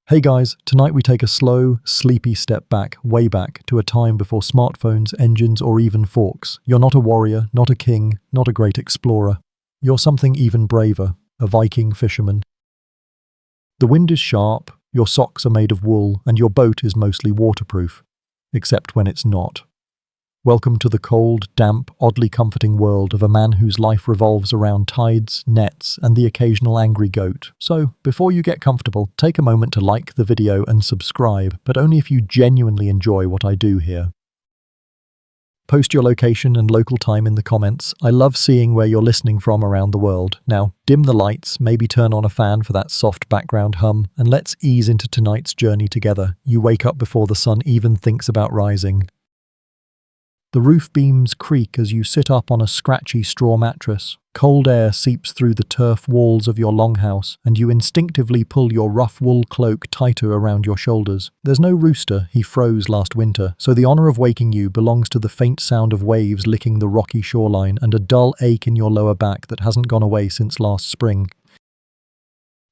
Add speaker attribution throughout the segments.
Speaker 1: Hey guys, tonight we take a slow, sleepy step back, way back, to a time before smartphones, engines, or even forks. You're not a warrior, not a king, not a great explorer. You're something even braver, a Viking fisherman. The wind is sharp, your socks are made of wool, and your boat is mostly waterproof. Except when it's not. Welcome to the cold, damp, oddly comforting world of a man whose life revolves around tides, nets, and the occasional angry goat. So, before you get comfortable, take a moment to like the video and subscribe, but only if you genuinely enjoy what I do here. Post your location and local time in the comments. I love seeing where you're listening from around the world. Now, dim the lights, maybe turn on a fan for that soft background hum, and let's ease into tonight's journey together. You wake up before the sun even thinks about rising. The roof beams creak as you sit up on a scratchy straw mattress. Cold air seeps through the turf walls of your longhouse, and you instinctively pull your rough wool cloak tighter around your shoulders. There's no rooster, he froze last winter, so the honor of waking you belongs to the faint sound of waves licking the rocky shoreline and a dull ache in your lower back that hasn't gone away since last spring.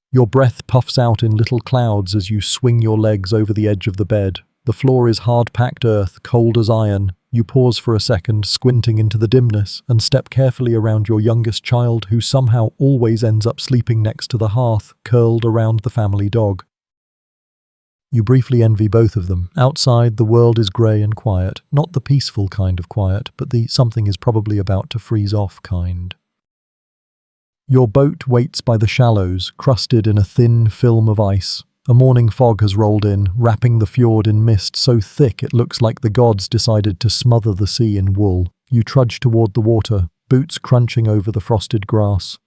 Speaker 1: Your breath puffs out in little clouds as you swing your legs over the edge of the bed. The floor is hard-packed earth, cold as iron. You pause for a second, squinting into the dimness, and step carefully around your youngest child, who somehow always ends up sleeping next to the hearth, curled around the family dog. You briefly envy both of them. Outside, the world is grey and quiet. Not the peaceful kind of quiet, but the something is probably about to freeze off kind. Your boat waits by the shallows, crusted in a thin film of ice. A morning fog has rolled in, wrapping the fjord in mist so thick it looks like the gods decided to smother the sea in wool. You trudge toward the water, boots crunching over the frosted grass.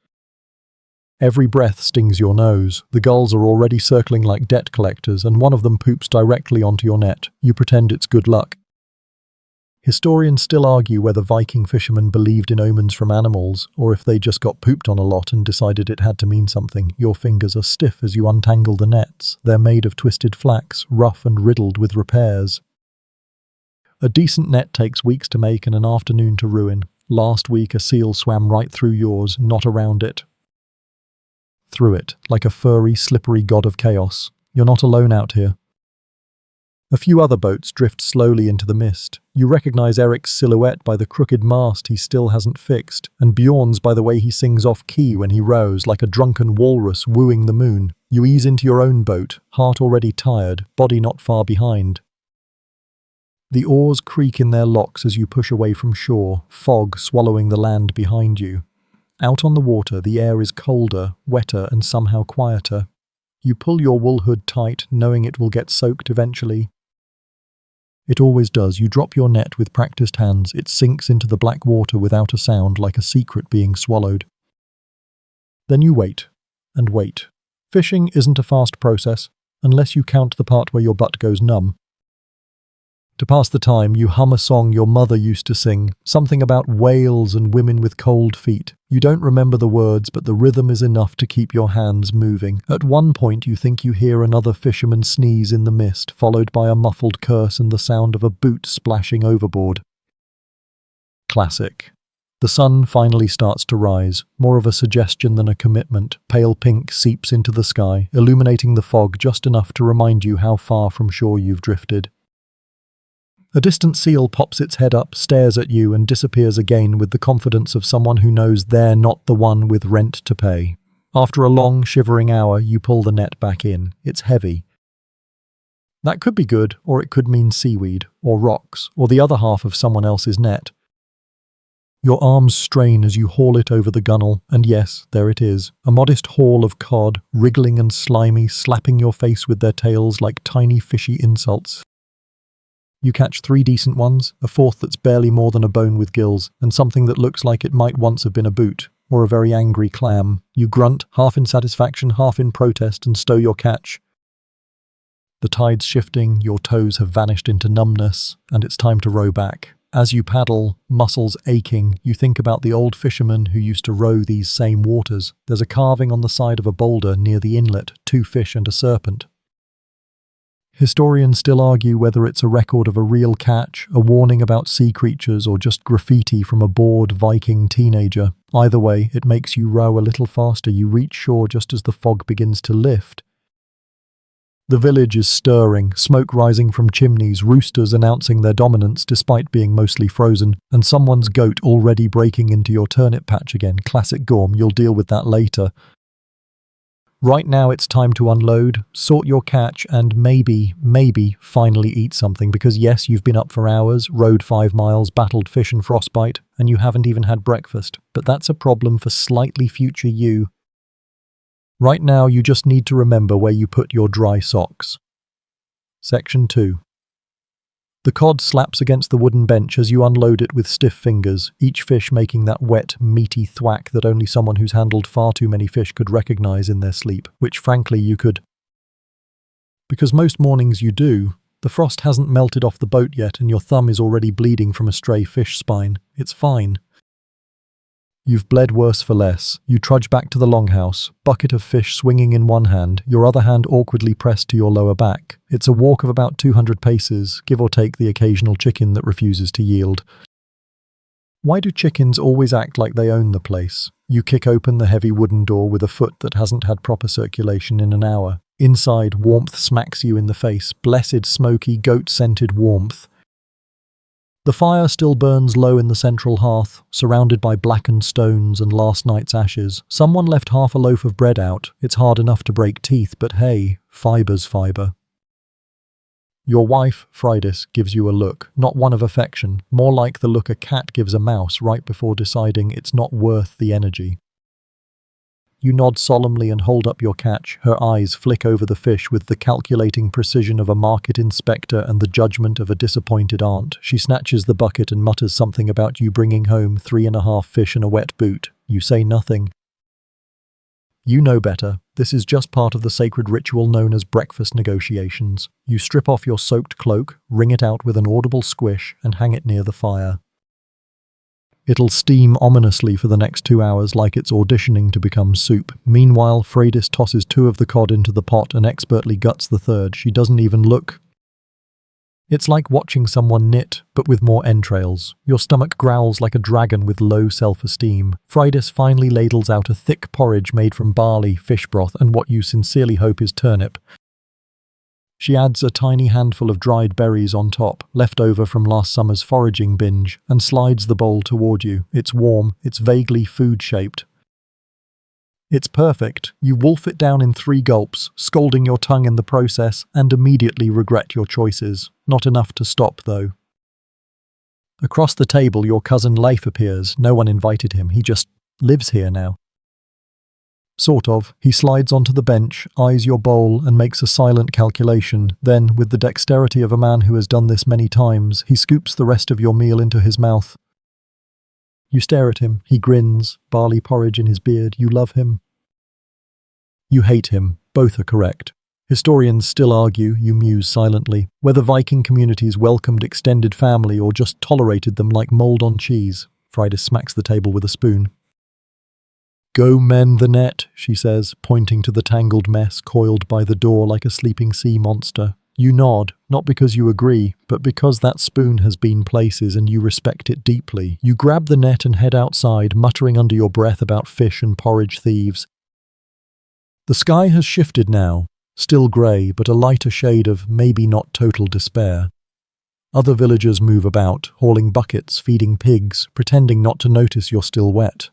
Speaker 1: Every breath stings your nose. The gulls are already circling like debt collectors, and one of them poops directly onto your net. You pretend it's good luck. Historians still argue whether Viking fishermen believed in omens from animals, or if they just got pooped on a lot and decided it had to mean something. Your fingers are stiff as you untangle the nets. They're made of twisted flax, rough and riddled with repairs. A decent net takes weeks to make and an afternoon to ruin. Last week a seal swam right through yours, not around it. Through it, like a furry, slippery god of chaos. You're not alone out here. A few other boats drift slowly into the mist. You recognize Eric's silhouette by the crooked mast he still hasn't fixed, and Bjorn's by the way he sings off-key when he rows, like a drunken walrus wooing the moon. You ease into your own boat, heart already tired, body not far behind. The oars creak in their locks as you push away from shore, fog swallowing the land behind you. Out on the water, the air is colder, wetter, and somehow quieter. You pull your wool hood tight, knowing it will get soaked eventually. It always does. You drop your net with practiced hands. It sinks into the black water without a sound, like a secret being swallowed. Then you wait, and wait. Fishing isn't a fast process, unless you count the part where your butt goes numb. To pass the time, you hum a song your mother used to sing, something about whales and women with cold feet. You don't remember the words, but the rhythm is enough to keep your hands moving. At one point, you think you hear another fisherman sneeze in the mist, followed by a muffled curse and the sound of a boot splashing overboard. Classic. The sun finally starts to rise, more of a suggestion than a commitment. Pale pink seeps into the sky, illuminating the fog just enough to remind you how far from shore you've drifted. A distant seal pops its head up, stares at you, and disappears again with the confidence of someone who knows they're not the one with rent to pay. After a long, shivering hour, you pull the net back in. It's heavy. That could be good, or it could mean seaweed, or rocks, or the other half of someone else's net. Your arms strain as you haul it over the gunwale, and yes, there it is, a modest haul of cod, wriggling and slimy, slapping your face with their tails like tiny fishy insults. You catch 3 decent ones, a fourth that's barely more than a bone with gills, and something that looks like it might once have been a boot, or a very angry clam. You grunt, half in satisfaction, half in protest, and stow your catch. The tide's shifting, your toes have vanished into numbness, and it's time to row back. As you paddle, muscles aching, you think about the old fisherman who used to row these same waters. There's a carving on the side of a boulder near the inlet, 2 fish and a serpent. Historians still argue whether it's a record of a real catch, a warning about sea creatures, or just graffiti from a bored Viking teenager. Either way, it makes you row a little faster. You reach shore just as the fog begins to lift. The village is stirring, smoke rising from chimneys, roosters announcing their dominance despite being mostly frozen, and someone's goat already breaking into your turnip patch again. Classic Gorm, you'll deal with that later. Right now it's time to unload, sort your catch, and maybe finally eat something, because yes, you've been up for hours, rowed 5 miles, battled fish and frostbite, and you haven't even had breakfast. But that's a problem for slightly future you. Right now, you just need to remember where you put your dry socks. Section 2. The cod slaps against the wooden bench as you unload it with stiff fingers, each fish making that wet, meaty thwack that only someone who's handled far too many fish could recognize in their sleep, which frankly you could. Because most mornings you do, the frost hasn't melted off the boat yet and your thumb is already bleeding from a stray fish spine. It's fine. You've bled worse for less. You trudge back to the longhouse, bucket of fish swinging in one hand, your other hand awkwardly pressed to your lower back. It's a walk of about 200 paces, give or take the occasional chicken that refuses to yield. Why do chickens always act like they own the place? You kick open the heavy wooden door with a foot that hasn't had proper circulation in an hour. Inside, warmth smacks you in the face, blessed, smoky, goat-scented warmth. The fire still burns low in the central hearth, surrounded by blackened stones and last night's ashes. Someone left half a loaf of bread out. It's hard enough to break teeth, but hey, fiber's fiber. Your wife, Fridas, gives you a look, not one of affection, more like the look a cat gives a mouse right before deciding it's not worth the energy. You nod solemnly and hold up your catch. Her eyes flick over the fish with the calculating precision of a market inspector and the judgment of a disappointed aunt. She snatches the bucket and mutters something about you bringing home 3.5 fish in a wet boot. You say nothing. You know better. This is just part of the sacred ritual known as breakfast negotiations. You strip off your soaked cloak, wring it out with an audible squish, and hang it near the fire. It'll steam ominously for the next 2 hours like it's auditioning to become soup. Meanwhile, Freydis tosses 2 of the cod into the pot and expertly guts the third. She doesn't even look. It's like watching someone knit, but with more entrails. Your stomach growls like a dragon with low self-esteem. Freydis finally ladles out a thick porridge made from barley, fish broth, and what you sincerely hope is turnip. She adds a tiny handful of dried berries on top, left over from last summer's foraging binge, and slides the bowl toward you. It's warm, it's vaguely food-shaped. It's perfect. You wolf it down in 3 gulps, scalding your tongue in the process, and immediately regret your choices. Not enough to stop, though. Across the table, your cousin Leif appears. No one invited him, he just lives here now. Sort of. He slides onto the bench, eyes your bowl, and makes a silent calculation. Then, with the dexterity of a man who has done this many times, he scoops the rest of your meal into his mouth. You stare at him. He grins, barley porridge in his beard. You love him. You hate him. Both are correct. Historians still argue, you muse silently, whether Viking communities welcomed extended family or just tolerated them like mold on cheese. Freydis smacks the table with a spoon. Go mend the net, she says, pointing to the tangled mess coiled by the door like a sleeping sea monster. You nod, not because you agree, but because that spoon has been places and you respect it deeply. You grab the net and head outside, muttering under your breath about fish and porridge thieves. The sky has shifted now, still grey, but a lighter shade of maybe not total despair. Other villagers move about, hauling buckets, feeding pigs, pretending not to notice you're still wet.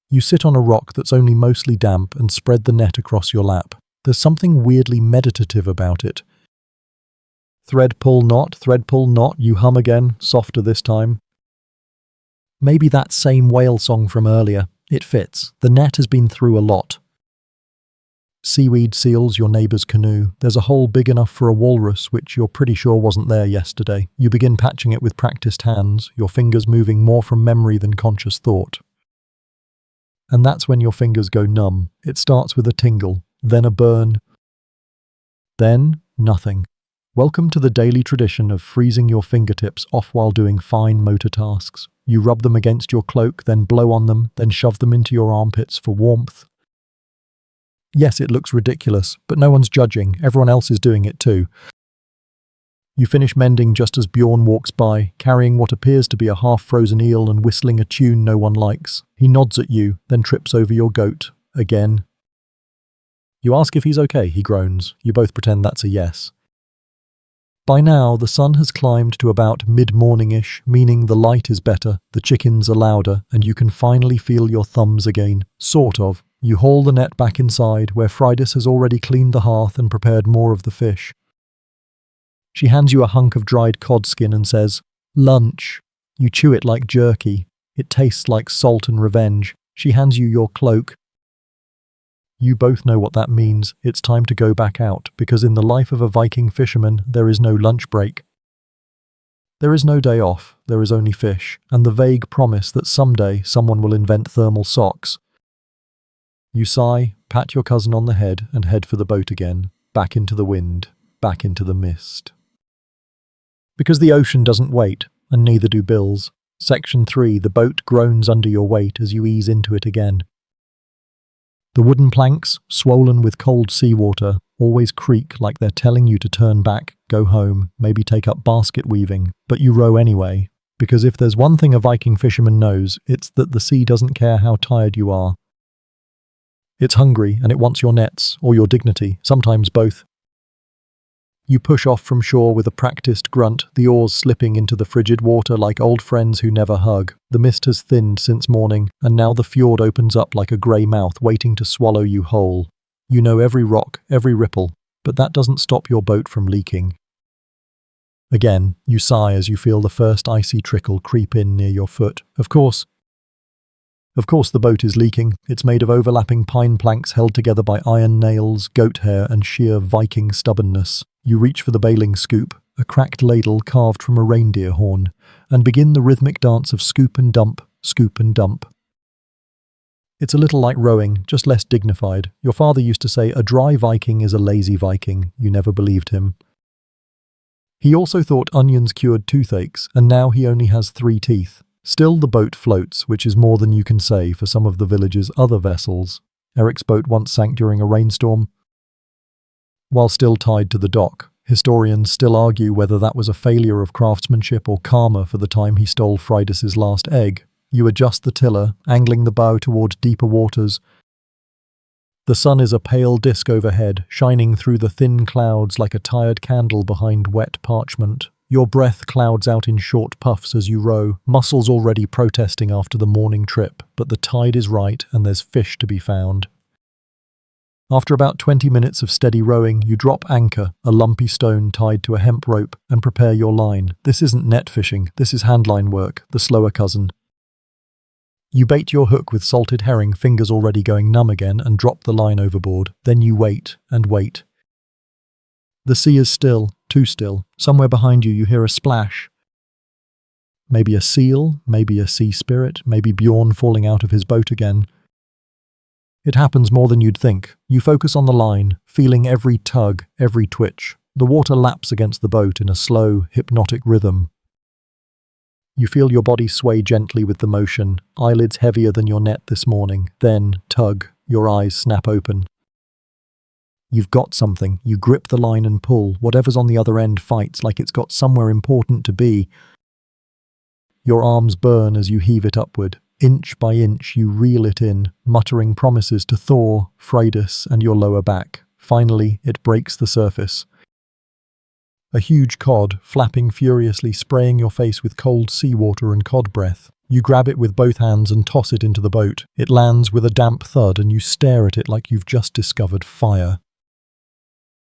Speaker 1: You sit on a rock that's only mostly damp and spread the net across your lap. There's something weirdly meditative about it. Thread pull knot, you hum again, softer this time. Maybe that same whale song from earlier. It fits. The net has been through a lot. Seaweed seals your neighbour's canoe. There's a hole big enough for a walrus, which you're pretty sure wasn't there yesterday. You begin patching it with practiced hands, your fingers moving more from memory than conscious thought. And that's when your fingers go numb. It starts with a tingle, then a burn, then nothing. Welcome to the daily tradition of freezing your fingertips off while doing fine motor tasks. You rub them against your cloak, then blow on them, then shove them into your armpits for warmth. Yes, it looks ridiculous, but no one's judging. Everyone else is doing it too. You finish mending just as Bjorn walks by, carrying what appears to be a half-frozen eel and whistling a tune no one likes. He nods at you, then trips over your goat. Again. You ask if he's okay, he groans. You both pretend that's a yes. By now, the sun has climbed to about mid-morning-ish, meaning the light is better, the chickens are louder, and you can finally feel your thumbs again. Sort of. You haul the net back inside, where Fridas has already cleaned the hearth and prepared more of the fish. She hands you a hunk of dried cod skin and says, "Lunch." You chew it like jerky. It tastes like salt and revenge. She hands you your cloak. You both know what that means. It's time to go back out, because in the life of a Viking fisherman, there is no lunch break. There is no day off, there is only fish, and the vague promise that someday someone will invent thermal socks. You sigh, pat your cousin on the head, and head for the boat again, back into the wind, back into the mist. Because the ocean doesn't wait, and neither do bills. Section 3, the boat groans under your weight as you ease into it again. The wooden planks, swollen with cold seawater, always creak like they're telling you to turn back, go home, maybe take up basket weaving, but you row anyway, because if there's one thing a Viking fisherman knows, it's that the sea doesn't care how tired you are. It's hungry and it wants your nets, or your dignity, sometimes both. You push off from shore with a practiced grunt, the oars slipping into the frigid water like old friends who never hug. The mist has thinned since morning, and now the fjord opens up like a grey mouth waiting to swallow you whole. You know every rock, every ripple, but that doesn't stop your boat from leaking. Again, you sigh as you feel the first icy trickle creep in near your foot. Of course, the boat is leaking. It's made of overlapping pine planks held together by iron nails, goat hair, and sheer Viking stubbornness. You reach for the bailing scoop, a cracked ladle carved from a reindeer horn, and begin the rhythmic dance of scoop and dump, scoop and dump. It's a little like rowing, just less dignified. Your father used to say, "A dry Viking is a lazy Viking." You never believed him. He also thought onions cured toothaches, and now he only has 3 teeth. Still, the boat floats, which is more than you can say for some of the village's other vessels. Eric's boat once sank during a rainstorm. While still tied to the dock, historians still argue whether that was a failure of craftsmanship or karma for the time he stole Fridas's last egg. You adjust the tiller, angling the bow toward deeper waters. The sun is a pale disk overhead, shining through the thin clouds like a tired candle behind wet parchment. Your breath clouds out in short puffs as you row, muscles already protesting after the morning trip, but the tide is right and there's fish to be found. After about 20 minutes of steady rowing, you drop anchor, a lumpy stone tied to a hemp rope, and prepare your line. This isn't net fishing, this is handline work, the slower cousin. You bait your hook with salted herring, fingers already going numb again, and drop the line overboard. Then you wait and wait. The sea is still, too still. Somewhere behind you hear a splash. Maybe a seal, maybe a sea spirit, maybe Bjorn falling out of his boat again. It happens more than you'd think. You focus on the line, feeling every tug, every twitch. The water laps against the boat in a slow, hypnotic rhythm. You feel your body sway gently with the motion, eyelids heavier than your net this morning. Then, tug, your eyes snap open. You've got something. You grip the line and pull. Whatever's on the other end fights like it's got somewhere important to be. Your arms burn as you heave it upward. Inch by inch, you reel it in, muttering promises to Thor, Freydis, and your lower back. Finally, it breaks the surface. A huge cod, flapping furiously, spraying your face with cold seawater and cod breath. You grab it with both hands and toss it into the boat. It lands with a damp thud, and you stare at it like you've just discovered fire.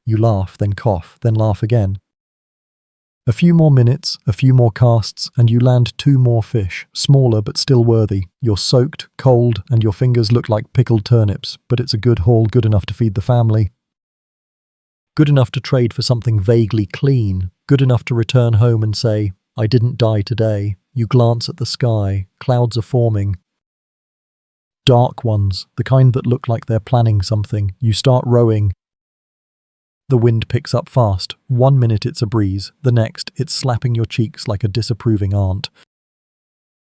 Speaker 1: You laugh, then cough, then laugh again. A few more minutes, a few more casts, and you land 2 more fish, smaller but still worthy. You're soaked, cold, and your fingers look like pickled turnips, but it's a good haul, good enough to feed the family. Good enough to trade for something vaguely clean, good enough to return home and say, "I didn't die today." You glance at the sky, clouds are forming. Dark ones, the kind that look like they're planning something. You start rowing. The wind picks up fast. 1 minute it's a breeze, the next it's slapping your cheeks like a disapproving aunt.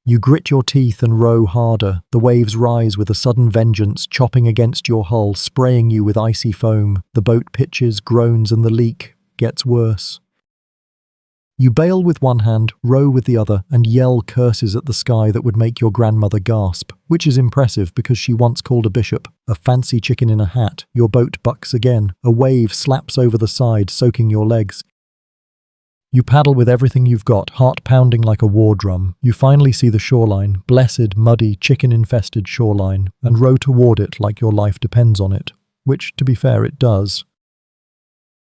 Speaker 1: You grit your teeth and row harder. The waves rise with a sudden vengeance, chopping against your hull, spraying you with icy foam. The boat pitches, groans, and the leak gets worse. You bail with one hand, row with the other, and yell curses at the sky that would make your grandmother gasp, which is impressive because she once called a bishop a fancy chicken in a hat. Your boat bucks again. A wave slaps over the side, soaking your legs. You paddle with everything you've got, heart pounding like a war drum. You finally see the shoreline, blessed, muddy, chicken-infested shoreline, and row toward it like your life depends on it, which, to be fair, it does.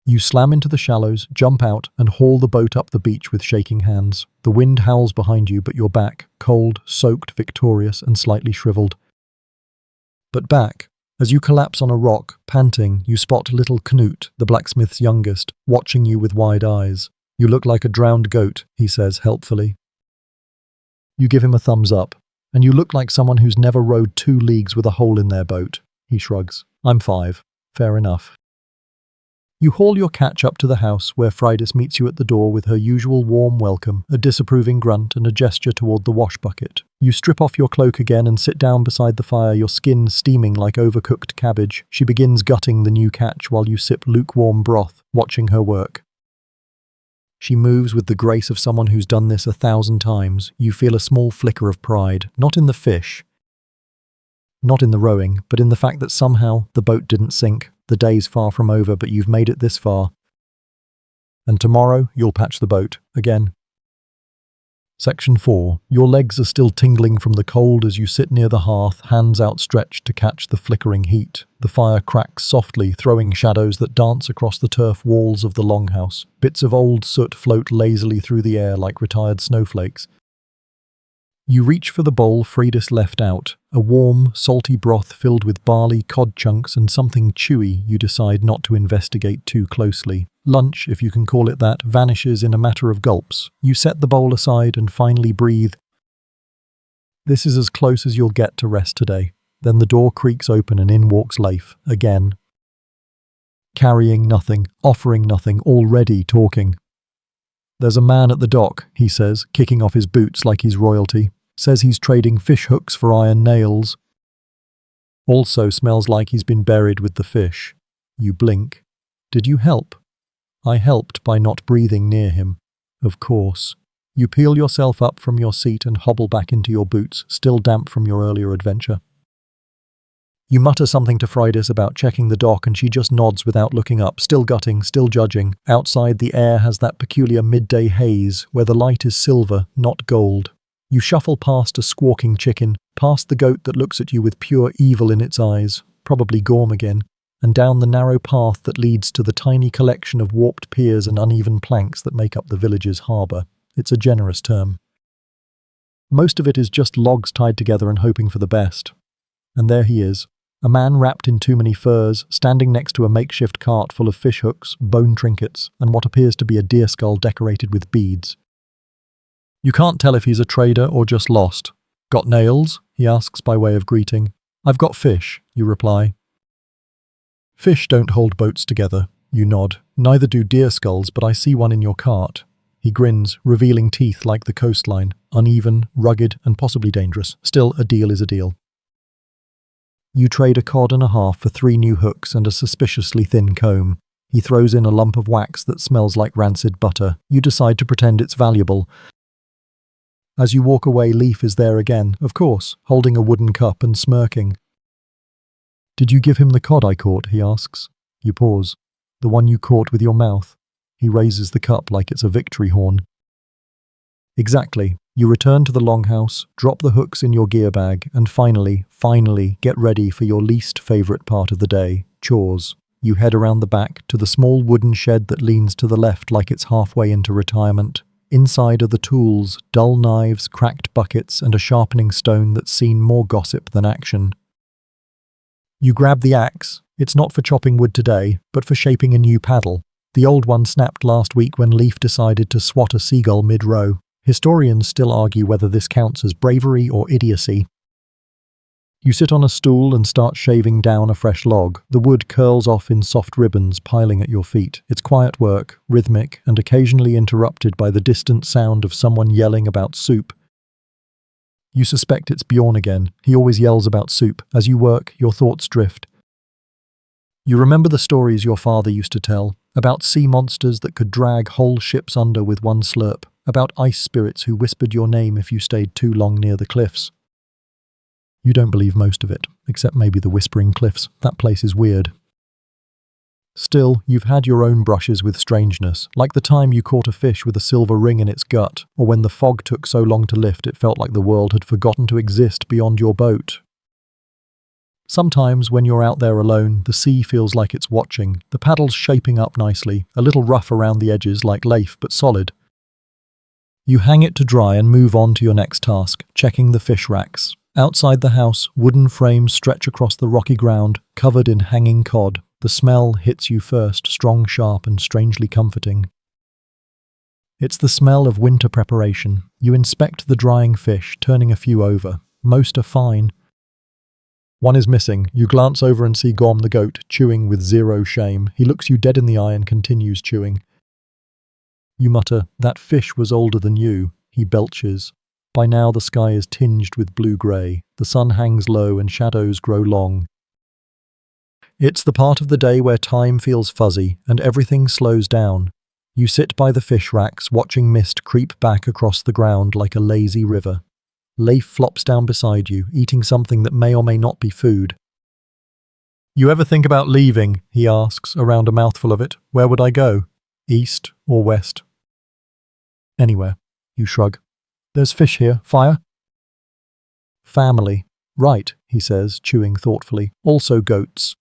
Speaker 1: You slam into the shallows, jump out, and haul the boat up the beach with shaking hands. The wind howls behind you, but you're back, cold, soaked, victorious, and slightly shriveled. But back, as you collapse on a rock, panting, you spot little Knut, the blacksmith's youngest, watching you with wide eyes. You look like a drowned goat, he says helpfully. You give him a thumbs up, and you look like someone who's never rowed 2 leagues with a hole in their boat. He shrugs. I'm 5. Fair enough. You haul your catch up to the house, where Fridas meets you at the door with her usual warm welcome, a disapproving grunt and a gesture toward the wash bucket. You strip off your cloak again and sit down beside the fire, your skin steaming like overcooked cabbage. She begins gutting the new catch while you sip lukewarm broth, watching her work. She moves with the grace of someone who's done this 1,000 times. You feel a small flicker of pride, not in the fish, not in the rowing, but in the fact that somehow the boat didn't sink. The day's far from over, but you've made it this far. And tomorrow, you'll patch the boat again. Section 4. Your legs are still tingling from the cold as you sit near the hearth, hands outstretched to catch the flickering heat. The fire cracks softly, throwing shadows that dance across the turf walls of the longhouse. Bits of old soot float lazily through the air like retired snowflakes. You reach for the bowl Fridas left out, a warm, salty broth filled with barley, cod chunks, and something chewy you decide not to investigate too closely. Lunch, if you can call it that, vanishes in a matter of gulps. You set the bowl aside and finally breathe. This is as close as you'll get to rest today. Then the door creaks open and in walks Leif, again. Carrying nothing, offering nothing, already talking. There's a man at the dock, he says, kicking off his boots like he's royalty. Says he's trading fish hooks for iron nails. Also smells like he's been buried with the fish. You blink. Did you help? I helped by not breathing near him. Of course. You peel yourself up from your seat and hobble back into your boots, still damp from your earlier adventure. You mutter something to Fridas about checking the dock and she just nods without looking up, still gutting, still judging. Outside, the air has that peculiar midday haze where the light is silver, not gold. You shuffle past a squawking chicken, past the goat that looks at you with pure evil in its eyes, probably Gorm again, and down the narrow path that leads to the tiny collection of warped piers and uneven planks that make up the village's harbour. It's a generous term. Most of it is just logs tied together and hoping for the best. And there he is. A man wrapped in too many furs, standing next to a makeshift cart full of fish hooks, bone trinkets, and what appears to be a deer skull decorated with beads. You can't tell if he's a trader or just lost. Got nails? He asks by way of greeting. I've got fish, you reply. Fish don't hold boats together, you nod. Neither do deer skulls, but I see one in your cart. He grins, revealing teeth like the coastline, uneven, rugged, and possibly dangerous. Still, a deal is a deal. You trade a cod and a half for 3 new hooks and a suspiciously thin comb. He throws in a lump of wax that smells like rancid butter. You decide to pretend it's valuable. As you walk away, Leif is there again, of course, holding a wooden cup and smirking. Did you give him the cod I caught? He asks. You pause. The one you caught with your mouth. He raises the cup like it's a victory horn. Exactly. You return to the longhouse, drop the hooks in your gear bag, and finally, get ready for your least favourite part of the day, chores. You head around the back to the small wooden shed that leans to the left like it's halfway into retirement. Inside are the tools, dull knives, cracked buckets, and a sharpening stone that's seen more gossip than action. You grab the axe. It's not for chopping wood today, but for shaping a new paddle. The old one snapped last week when Leif decided to swat a seagull mid-row. Historians still argue whether this counts as bravery or idiocy. You sit on a stool and start shaving down a fresh log. The wood curls off in soft ribbons, piling at your feet. It's quiet work, rhythmic, and occasionally interrupted by the distant sound of someone yelling about soup. You suspect it's Bjorn again. He always yells about soup. As you work, your thoughts drift. You remember the stories your father used to tell. about sea monsters that could drag whole ships under with one slurp, about ice spirits who whispered your name if you stayed too long near the cliffs. You don't believe most of it, except maybe the Whispering Cliffs. That place is weird. Still, you've had your own brushes with strangeness, like the time you caught a fish with a silver ring in its gut, or when the fog took so long to lift it felt like the world had forgotten to exist beyond your boat. Sometimes, when you're out there alone, the sea feels like it's watching, the paddles shaping up nicely, a little rough around the edges like lath but solid. You hang it to dry and move on to your next task, checking the fish racks. Outside the house, wooden frames stretch across the rocky ground, covered in hanging cod. The smell hits you first, strong, sharp, and strangely comforting. It's the smell of winter preparation. You inspect the drying fish, turning a few over. Most are fine. One is missing. You glance over and see Gorm the goat, chewing with zero shame. He looks you dead in the eye and continues chewing. You mutter, "That fish was older than you." He belches. By now the sky is tinged with blue-grey. The sun hangs low and shadows grow long. It's the part of the day where time feels fuzzy and everything slows down. You sit by the fish racks, watching mist creep back across the ground like a lazy river. Leif flops down beside you, eating something that may or may not be food. "You ever think about leaving?" he asks, around a mouthful of it. "Where would I go? East or west?" "Anywhere." You shrug. "There's fish here. Fire?" "Family." "Right," he says, chewing thoughtfully. "Also goats."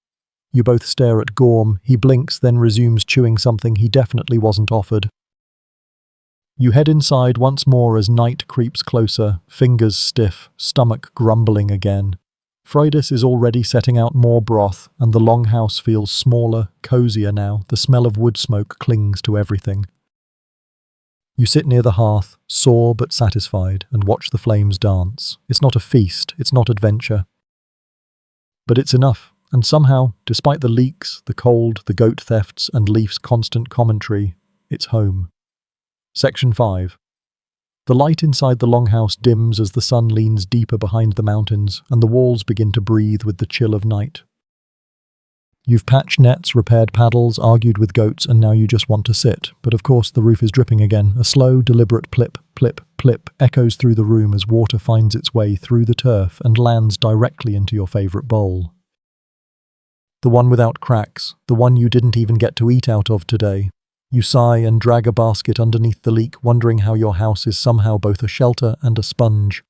Speaker 1: You both stare at Gorm. He blinks, then resumes chewing something he definitely wasn't offered. You head inside once more as night creeps closer, fingers stiff, stomach grumbling again. Freydis is already setting out more broth, and the longhouse feels smaller, cozier now. The smell of wood smoke clings to everything. You sit near the hearth, sore but satisfied, and watch the flames dance. It's not a feast, it's not adventure. But it's enough. And somehow, despite the leaks, the cold, the goat thefts, and Leif's constant commentary, it's home. Section 5. The light inside the longhouse dims as the sun leans deeper behind the mountains, and the walls begin to breathe with the chill of night. You've patched nets, repaired paddles, argued with goats, and now you just want to sit. But of course the roof is dripping again. A slow, deliberate plip, plip, plip echoes through the room as water finds its way through the turf and lands directly into your favourite bowl. The one without cracks, the one you didn't even get to eat out of today. You sigh and drag a basket underneath the leak, wondering how your house is somehow both a shelter and a sponge.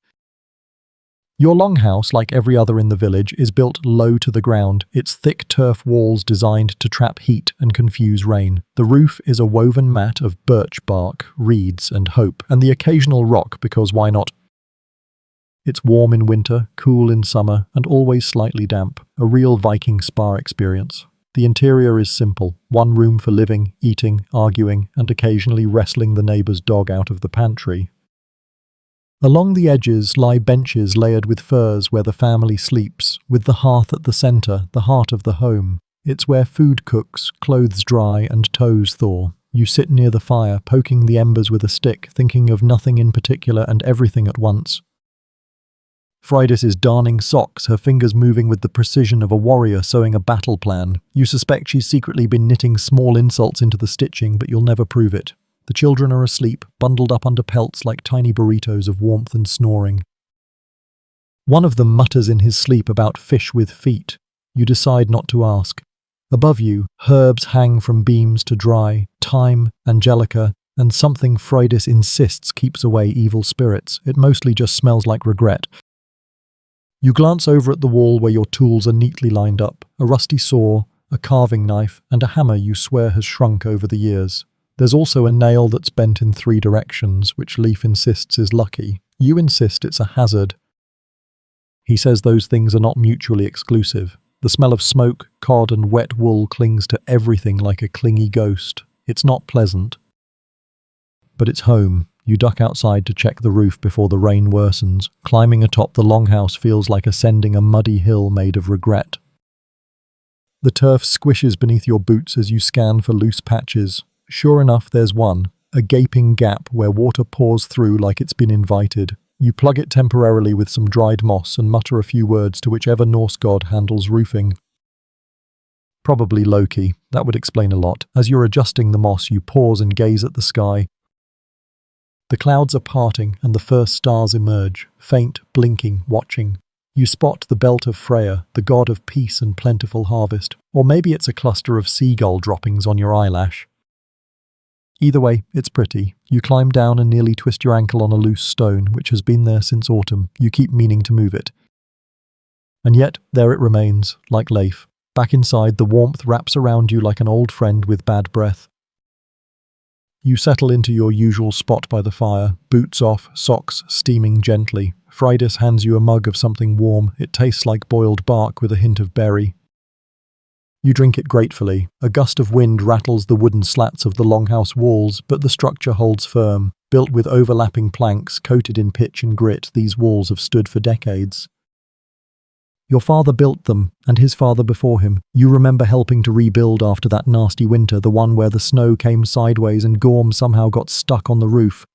Speaker 1: Your longhouse, like every other in the village, is built low to the ground, its thick turf walls designed to trap heat and confuse rain. The roof is a woven mat of birch bark, reeds, and hope, and the occasional rock, because why not? It's warm in winter, cool in summer, and always slightly damp, a real Viking spa experience. The interior is simple, one room for living, eating, arguing, and occasionally wrestling the neighbour's dog out of the pantry. Along the edges lie benches layered with furs where the family sleeps, with the hearth at the centre, the heart of the home. It's where food cooks, clothes dry, and toes thaw. You sit near the fire, poking the embers with a stick, thinking of nothing in particular and everything at once. Freydis is darning socks, her fingers moving with the precision of a warrior sewing a battle plan. You suspect she's secretly been knitting small insults into the stitching, but you'll never prove it. The children are asleep, bundled up under pelts like tiny burritos of warmth and snoring. One of them mutters in his sleep about fish with feet. You decide not to ask. Above you, herbs hang from beams to dry, thyme, angelica, and something Freydis insists keeps away evil spirits. It mostly just smells like regret. You glance over at the wall where your tools are neatly lined up, a rusty saw, a carving knife, and a hammer you swear has shrunk over the years. There's also a nail that's bent in 3 directions, which Leif insists is lucky. You insist it's a hazard. He says those things are not mutually exclusive. The smell of smoke, cod, and wet wool clings to everything like a clingy ghost. It's not pleasant. But it's home. You duck outside to check the roof before the rain worsens. Climbing atop the longhouse feels like ascending a muddy hill made of regret. The turf squishes beneath your boots as you scan for loose patches. Sure enough, there's one, a gaping gap where water pours through like it's been invited. You plug it temporarily with some dried moss and mutter a few words to whichever Norse god handles roofing. Probably Loki. That would explain a lot. As you're adjusting the moss, you pause and gaze at the sky. The clouds are parting and the first stars emerge, faint, blinking, watching. You spot the belt of Freya, the god of peace and plentiful harvest. Or maybe it's a cluster of seagull droppings on your eyelash. Either way, it's pretty. You climb down and nearly twist your ankle on a loose stone, which has been there since autumn. You keep meaning to move it. And yet, there it remains, like Leif. Back inside, the warmth wraps around you like an old friend with bad breath. You settle into your usual spot by the fire, boots off, socks steaming gently. Fridas hands you a mug of something warm. It tastes like boiled bark with a hint of berry. You drink it gratefully. A gust of wind rattles the wooden slats of the longhouse walls, but the structure holds firm. Built with overlapping planks, coated in pitch and grit, these walls have stood for decades. Your father built them, and his father before him. You remember helping to rebuild after that nasty winter, the one where the snow came sideways and Gorm somehow got stuck on the roof.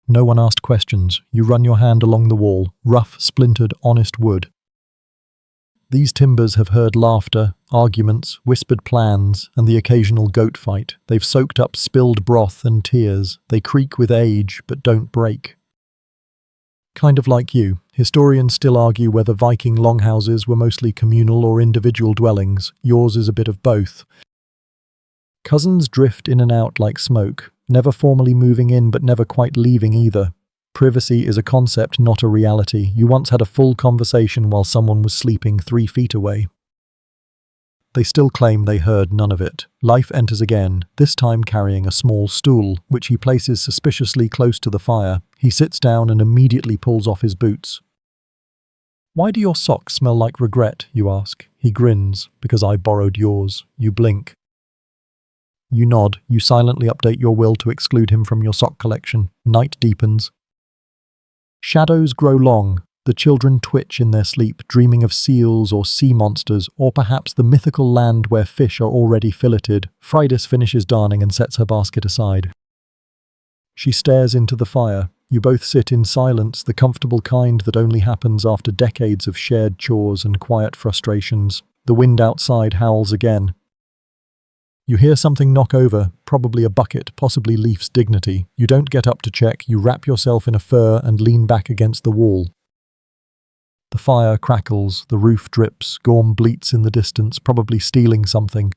Speaker 1: No one asked questions. You run your hand along the wall, rough, splintered, honest wood. These timbers have heard laughter, arguments, whispered plans, and the occasional goat fight. They've soaked up spilled broth and tears. They creak with age, but don't break. Kind of like you, historians still argue whether Viking longhouses were mostly communal or individual dwellings. Yours is a bit of both. Cousins drift in and out like smoke, never formally moving in but never quite leaving either. Privacy is a concept, not a reality. You once had a full conversation while someone was sleeping 3 feet away. They still claim they heard none of it. Life enters again, this time carrying a small stool, which he places suspiciously close to the fire. He sits down and immediately pulls off his boots. "Why do your socks smell like regret?" you ask. He grins. "Because I borrowed yours." You blink. You nod. You silently update your will to exclude him from your sock collection. Night deepens. Shadows grow long. The children twitch in their sleep, dreaming of seals or sea monsters, or perhaps the mythical land where fish are already filleted. Fridas finishes darning and sets her basket aside. She stares into the fire. You both sit in silence, the comfortable kind that only happens after decades of shared chores and quiet frustrations. The wind outside howls again. You hear something knock over, probably a bucket, possibly Leif's dignity. You don't get up to check, you wrap yourself in a fur and lean back against the wall. The fire crackles, the roof drips, Gorm bleats in the distance, probably stealing something.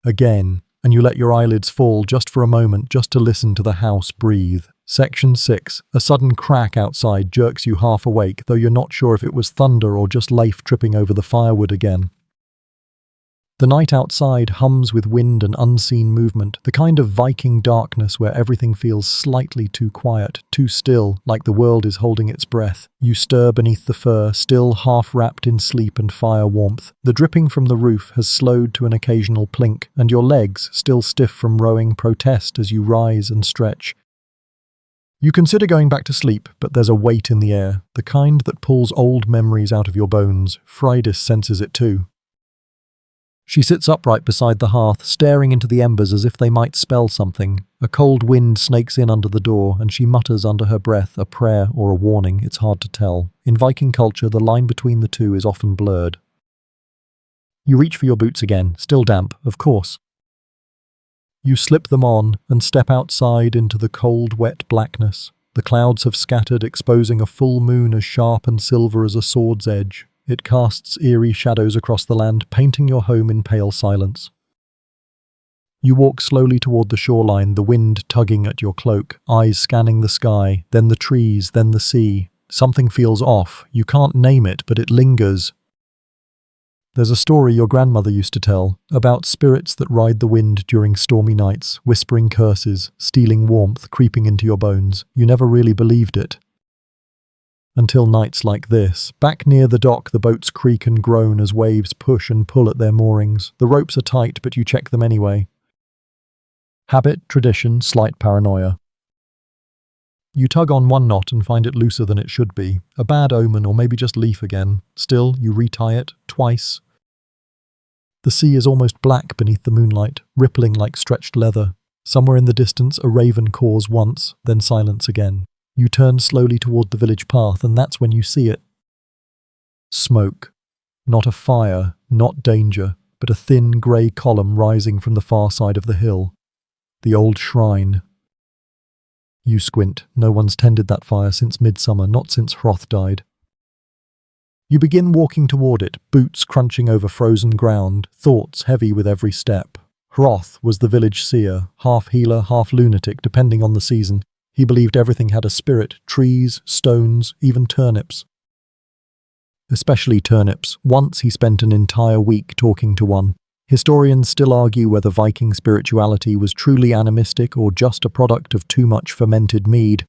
Speaker 1: Again, and you let your eyelids fall just for a moment, just to listen to the house breathe. Section 6. A sudden crack outside jerks you half awake, though you're not sure if it was thunder or just Leif tripping over the firewood again. The night outside hums with wind and unseen movement, the kind of Viking darkness where everything feels slightly too quiet, too still, like the world is holding its breath. You stir beneath the fur, still half wrapped in sleep and fire warmth. The dripping from the roof has slowed to an occasional plink, and your legs, still stiff from rowing, protest as you rise and stretch. You consider going back to sleep, but there's a weight in the air, the kind that pulls old memories out of your bones. Fridas senses it too. She sits upright beside the hearth, staring into the embers as if they might spell something. A cold wind snakes in under the door, and she mutters under her breath, a prayer or a warning, it's hard to tell. In Viking culture, the line between the two is often blurred. You reach for your boots again, still damp, of course. You slip them on and step outside into the cold, wet blackness. The clouds have scattered, exposing a full moon as sharp and silver as a sword's edge. It casts eerie shadows across the land, painting your home in pale silence. You walk slowly toward the shoreline, the wind tugging at your cloak, eyes scanning the sky, then the trees, then the sea. Something feels off. You can't name it, but it lingers. There's a story your grandmother used to tell, about spirits that ride the wind during stormy nights, whispering curses, stealing warmth, creeping into your bones. You never really believed it. Until nights like this. Back near the dock, the boats creak and groan as waves push and pull at their moorings. The ropes are tight, but you check them anyway. Habit, tradition, slight paranoia. You tug on one knot and find it looser than it should be. A bad omen, or maybe just Leif again. Still, you retie it, twice. The sea is almost black beneath the moonlight, rippling like stretched leather. Somewhere in the distance, a raven caws once, then silence again. You turn slowly toward the village path, and that's when you see it. Smoke. Not a fire, not danger, but a thin grey column rising from the far side of the hill. The old shrine. You squint. No one's tended that fire since midsummer, not since Hroth died. You begin walking toward it, boots crunching over frozen ground, thoughts heavy with every step. Hroth was the village seer, half healer, half lunatic, depending on the season. He believed everything had a spirit, trees, stones, even turnips. Especially turnips. Once he spent an entire week talking to one. Historians still argue whether Viking spirituality was truly animistic or just a product of too much fermented mead.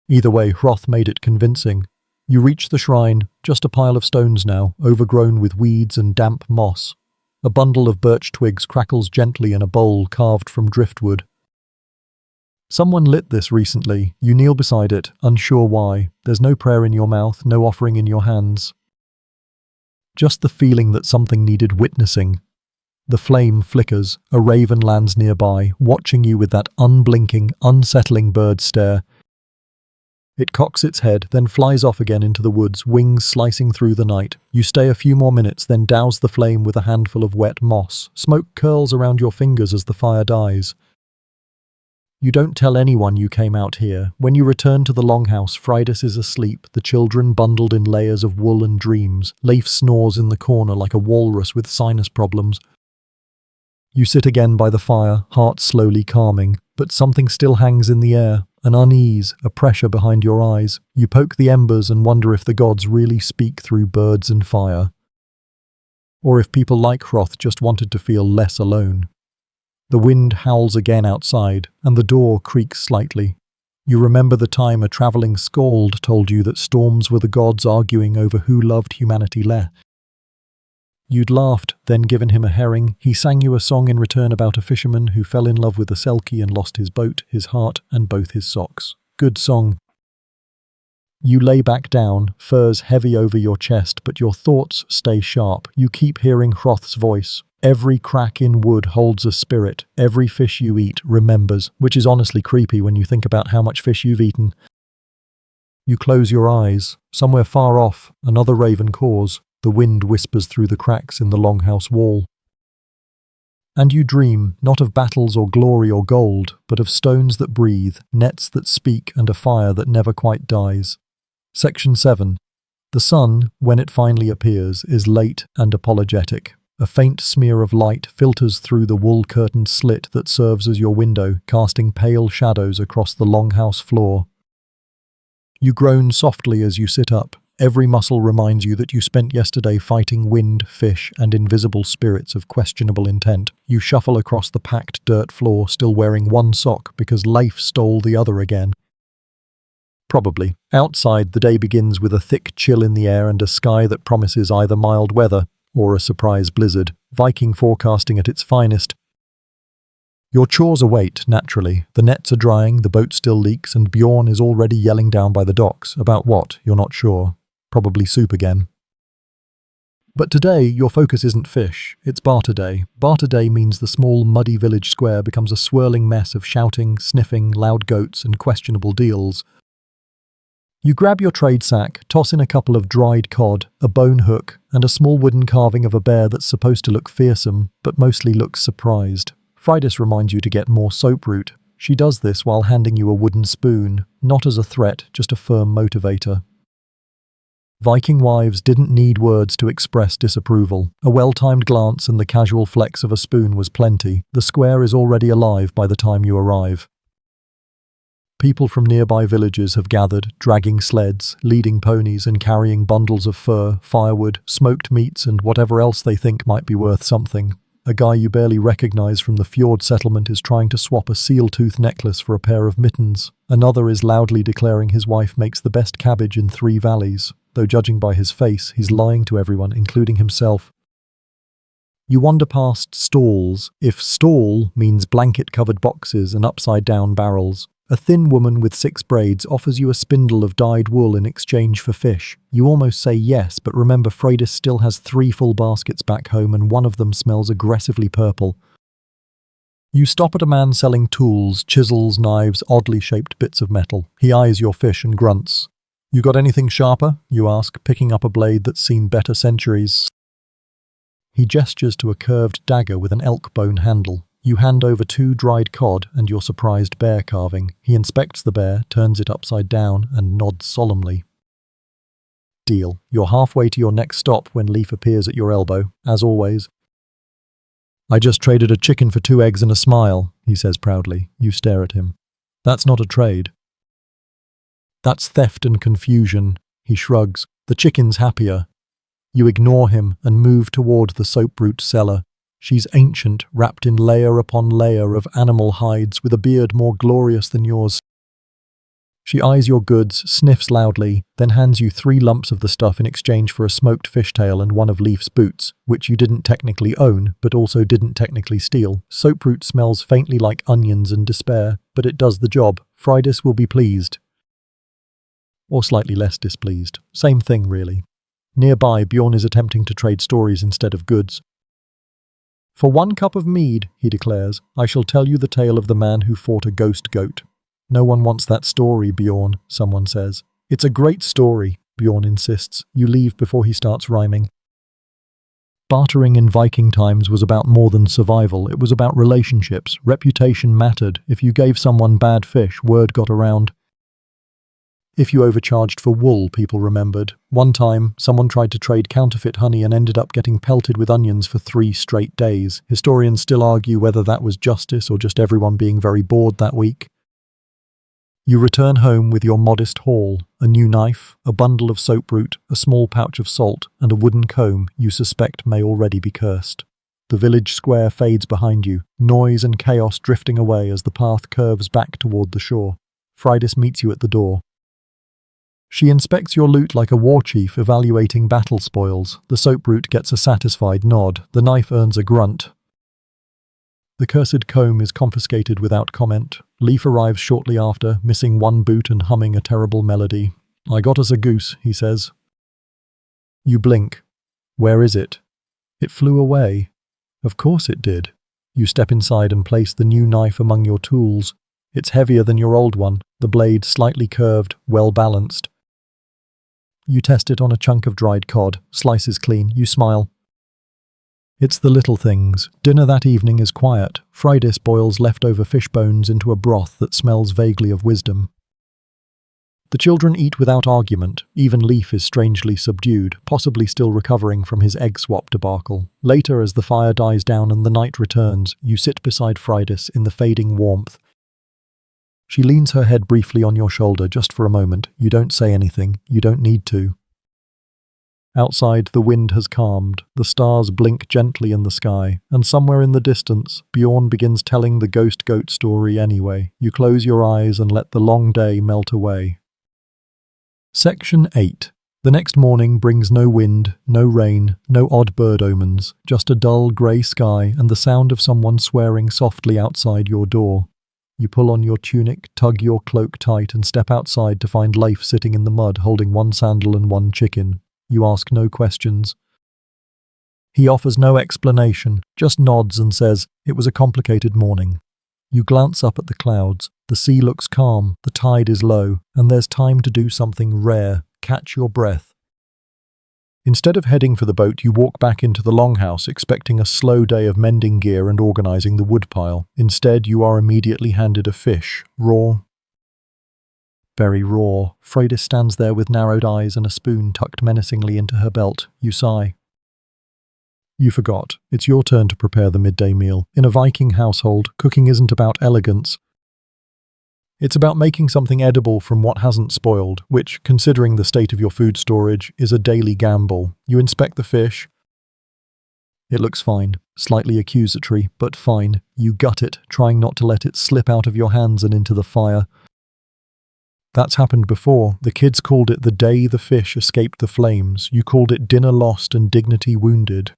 Speaker 1: Either way, Hroth made it convincing. You reach the shrine, just a pile of stones now, overgrown with weeds and damp moss. A bundle of birch twigs crackles gently in a bowl carved from driftwood. Someone lit this recently. You kneel beside it, unsure why. There's no prayer in your mouth, no offering in your hands. Just the feeling that something needed witnessing. The flame flickers, a raven lands nearby, watching you with that unblinking, unsettling bird stare. It cocks its head, then flies off again into the woods, wings slicing through the night. You stay a few more minutes, then douse the flame with a handful of wet moss. Smoke curls around your fingers as the fire dies. You don't tell anyone you came out here. When you return to the longhouse, Freydis is asleep, the children bundled in layers of wool and dreams. Leif snores in the corner like a walrus with sinus problems. You sit again by the fire, heart slowly calming, but something still hangs in the air, an unease, a pressure behind your eyes. You poke the embers and wonder if the gods really speak through birds and fire. Or if people like Hroth just wanted to feel less alone. The wind howls again outside, and the door creaks slightly. You remember the time a travelling skald told you that storms were the gods arguing over who loved humanity less. You'd laughed, then given him a herring. He sang you a song in return about a fisherman who fell in love with a selkie and lost his boat, his heart, and both his socks. Good song. You lay back down, furs heavy over your chest, but your thoughts stay sharp. You keep hearing Hroth's voice. Every crack in wood holds a spirit. Every fish you eat remembers, which is honestly creepy when you think about how much fish you've eaten. You close your eyes. Somewhere far off, another raven caws. The wind whispers through the cracks in the longhouse wall. And you dream, not of battles or glory or gold, but of stones that breathe, nets that speak, and a fire that never quite dies. Section 7. The sun, when it finally appears, is late and apologetic. A faint smear of light filters through the wool-curtained slit that serves as your window, casting pale shadows across the longhouse floor. You groan softly as you sit up. Every muscle reminds you that you spent yesterday fighting wind, fish, and invisible spirits of questionable intent. You shuffle across the packed dirt floor, still wearing one sock because Leif stole the other again. Probably. Outside, the day begins with a thick chill in the air and a sky that promises either mild weather or a surprise blizzard. Viking forecasting at its finest. Your chores await, naturally. The nets are drying, the boat still leaks, and Bjorn is already yelling down by the docks. About what, you're not sure. Probably soup again. But today, your focus isn't fish. It's barter day. Barter day means the small, muddy village square becomes a swirling mess of shouting, sniffing, loud goats, and questionable deals. You grab your trade sack, toss in a couple of dried cod, a bone hook, and a small wooden carving of a bear that's supposed to look fearsome, but mostly looks surprised. Freydis reminds you to get more soap root. She does this while handing you a wooden spoon, not as a threat, just a firm motivator. Viking wives didn't need words to express disapproval. A well-timed glance and the casual flex of a spoon was plenty. The square is already alive by the time you arrive. People from nearby villages have gathered, dragging sleds, leading ponies and carrying bundles of fur, firewood, smoked meats and whatever else they think might be worth something. A guy you barely recognize from the fjord settlement is trying to swap a seal-tooth necklace for a pair of mittens. Another is loudly declaring his wife makes the best cabbage in 3 valleys, though judging by his face, he's lying to everyone, including himself. You wander past stalls, if stall means blanket-covered boxes and upside-down barrels. A thin woman with 6 braids offers you a spindle of dyed wool in exchange for fish. You almost say yes, but remember Freydis still has 3 full baskets back home and one of them smells aggressively purple. You stop at a man selling tools, chisels, knives, oddly shaped bits of metal. He eyes your fish and grunts. You got anything sharper? You ask, picking up a blade that's seen better centuries. He gestures to a curved dagger with an elk bone handle. You hand over 2 dried cod and your surprised bear carving. He inspects the bear, turns it upside down, and nods solemnly. Deal. You're halfway to your next stop when Leaf appears at your elbow, as always. I just traded a chicken for 2 eggs and a smile, he says proudly. You stare at him. That's not a trade. That's theft and confusion, he shrugs. The chicken's happier. You ignore him and move toward the soap-root cellar. She's ancient, wrapped in layer upon layer of animal hides with a beard more glorious than yours. She eyes your goods, sniffs loudly, then hands you 3 lumps of the stuff in exchange for a smoked fishtail and one of Leaf's boots, which you didn't technically own, but also didn't technically steal. Soaproot smells faintly like onions and despair, but it does the job. Fridas will be pleased. Or slightly less displeased. Same thing, really. Nearby, Bjorn is attempting to trade stories instead of goods. For 1 cup of mead, he declares, I shall tell you the tale of the man who fought a ghost goat. No one wants that story, Bjorn, someone says. It's a great story, Bjorn insists. You leave before he starts rhyming. Bartering in Viking times was about more than survival. It was about relationships. Reputation mattered. If you gave someone bad fish, word got around. If you overcharged for wool, people remembered. One time, someone tried to trade counterfeit honey and ended up getting pelted with onions for 3 straight days. Historians still argue whether that was justice or just everyone being very bored that week. You return home with your modest haul, a new knife, a bundle of soaproot, a small pouch of salt, and a wooden comb you suspect may already be cursed. The village square fades behind you, noise and chaos drifting away as the path curves back toward the shore. Fridas meets you at the door. She inspects your loot like a war chief evaluating battle spoils. The soaproot gets a satisfied nod. The knife earns a grunt. The cursed comb is confiscated without comment. Leaf arrives shortly after, missing 1 boot and humming a terrible melody. I got us a goose, he says. You blink. Where is it? It flew away. Of course it did. You step inside and place the new knife among your tools. It's heavier than your old one, the blade slightly curved, well balanced. You test it on a chunk of dried cod, slices clean, you smile. It's the little things. Dinner that evening is quiet. Fridas boils leftover fish bones into a broth that smells vaguely of wisdom. The children eat without argument. Even Leaf is strangely subdued, possibly still recovering from his egg swap debacle. Later, as the fire dies down and the night returns, you sit beside Fridas in the fading warmth. She leans her head briefly on your shoulder just for a moment. You don't say anything. You don't need to. Outside, the wind has calmed. The stars blink gently in the sky, and somewhere in the distance, Bjorn begins telling the ghost goat story anyway. You close your eyes and let the long day melt away. Section 8. The next morning brings no wind, no rain, no odd bird omens, just a dull grey sky and the sound of someone swearing softly outside your door. You pull on your tunic, tug your cloak tight, and step outside to find Leif sitting in the mud holding 1 sandal and 1 chicken. You ask no questions. He offers no explanation, just nods and says, it was a complicated morning. You glance up at the clouds. The sea looks calm, the tide is low, and there's time to do something rare, catch your breath. Instead of heading for the boat, you walk back into the longhouse, expecting a slow day of mending gear and organising the woodpile. Instead, you are immediately handed a fish, raw. Very raw. Fridas stands there with narrowed eyes and a spoon tucked menacingly into her belt. You sigh. You forgot. It's your turn to prepare the midday meal. In a Viking household, cooking isn't about elegance. It's about making something edible from what hasn't spoiled, which, considering the state of your food storage, is a daily gamble. You inspect the fish. It looks fine. Slightly accusatory, but fine. You gut it, trying not to let it slip out of your hands and into the fire. That's happened before. The kids called it the day the fish escaped the flames. You called it dinner lost and dignity wounded.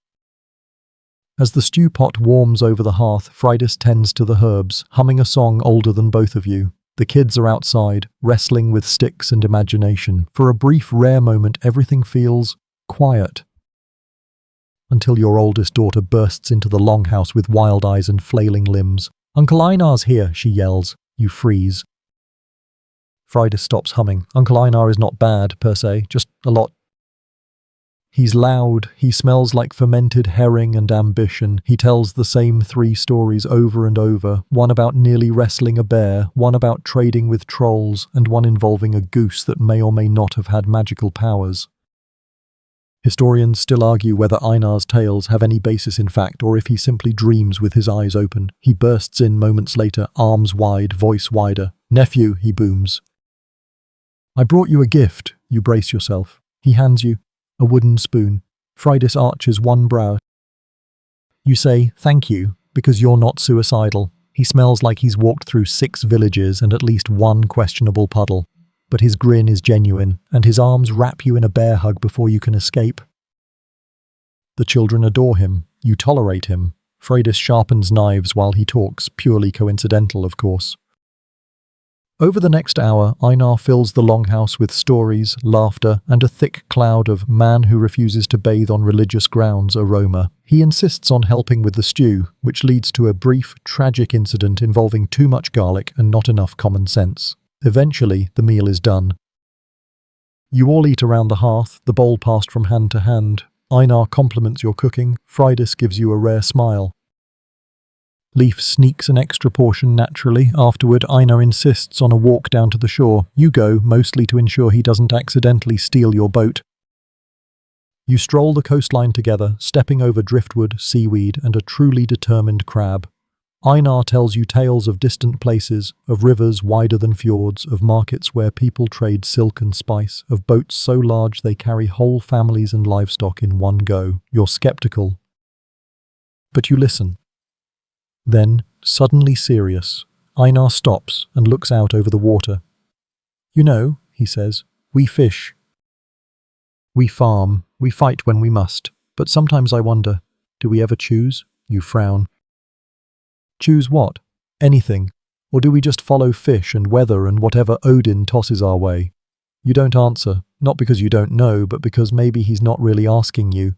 Speaker 1: As the stew pot warms over the hearth, Fridas tends to the herbs, humming a song older than both of you. The kids are outside, wrestling with sticks and imagination. For a brief, rare moment, everything feels quiet. Until your oldest daughter bursts into the longhouse with wild eyes and flailing limbs. "Uncle Einar's here," she yells. You freeze. Friday stops humming. Uncle Einar is not bad, per se, just a lot. He's loud, he smells like fermented herring and ambition. He tells the same 3 stories over and over, one about nearly wrestling a bear, one about trading with trolls, and one involving a goose that may or may not have had magical powers. Historians still argue whether Einar's tales have any basis in fact, or if he simply dreams with his eyes open. He bursts in moments later, arms wide, voice wider. "Nephew," he booms. "I brought you a gift." You brace yourself. He hands you a wooden spoon. Friday arches one brow. You say, "Thank you," because you're not suicidal. He smells like he's walked through 6 villages and at least 1 questionable puddle. But his grin is genuine, and his arms wrap you in a bear hug before you can escape. The children adore him. You tolerate him. Freydis sharpens knives while he talks, purely coincidental, of course. Over the next hour, Einar fills the longhouse with stories, laughter, and a thick cloud of "man who refuses to bathe on religious grounds" aroma. He insists on helping with the stew, which leads to a brief, tragic incident involving too much garlic and not enough common sense. Eventually, the meal is done. You all eat around the hearth, the bowl passed from hand to hand. Einar compliments your cooking. Freydis gives you a rare smile. Leif sneaks an extra portion naturally. Afterward, Einar insists on a walk down to the shore. You go, mostly to ensure he doesn't accidentally steal your boat. You stroll the coastline together, stepping over driftwood, seaweed, and a truly determined crab. Einar tells you tales of distant places, of rivers wider than fjords, of markets where people trade silk and spice, of boats so large they carry whole families and livestock in one go. You're skeptical, but you listen. Then, suddenly serious, Einar stops and looks out over the water. "You know," he says, "we fish. We farm. We fight when we must. But sometimes I wonder, do we ever choose?" You frown. "Choose what? Anything? Or do we just follow fish and weather and whatever Odin tosses our way?" You don't answer, not because you don't know, but because maybe he's not really asking you.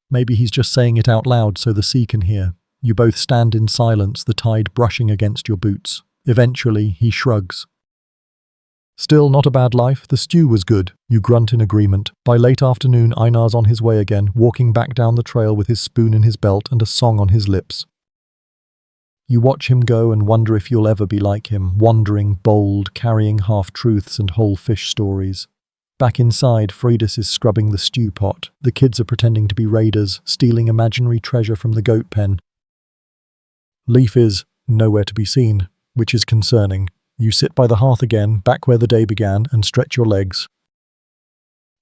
Speaker 1: Maybe he's just saying it out loud so the sea can hear. You both stand in silence, the tide brushing against your boots. Eventually, he shrugs. "Still not a bad life. The stew was good." You grunt in agreement. By late afternoon, Einar's on his way again, walking back down the trail with his spoon in his belt and a song on his lips. You watch him go and wonder if you'll ever be like him, wandering, bold, carrying half-truths and whole fish stories. Back inside, Freydis is scrubbing the stew pot. The kids are pretending to be raiders, stealing imaginary treasure from the goat pen. Leif is nowhere to be seen, which is concerning. You sit by the hearth again, back where the day began, and stretch your legs.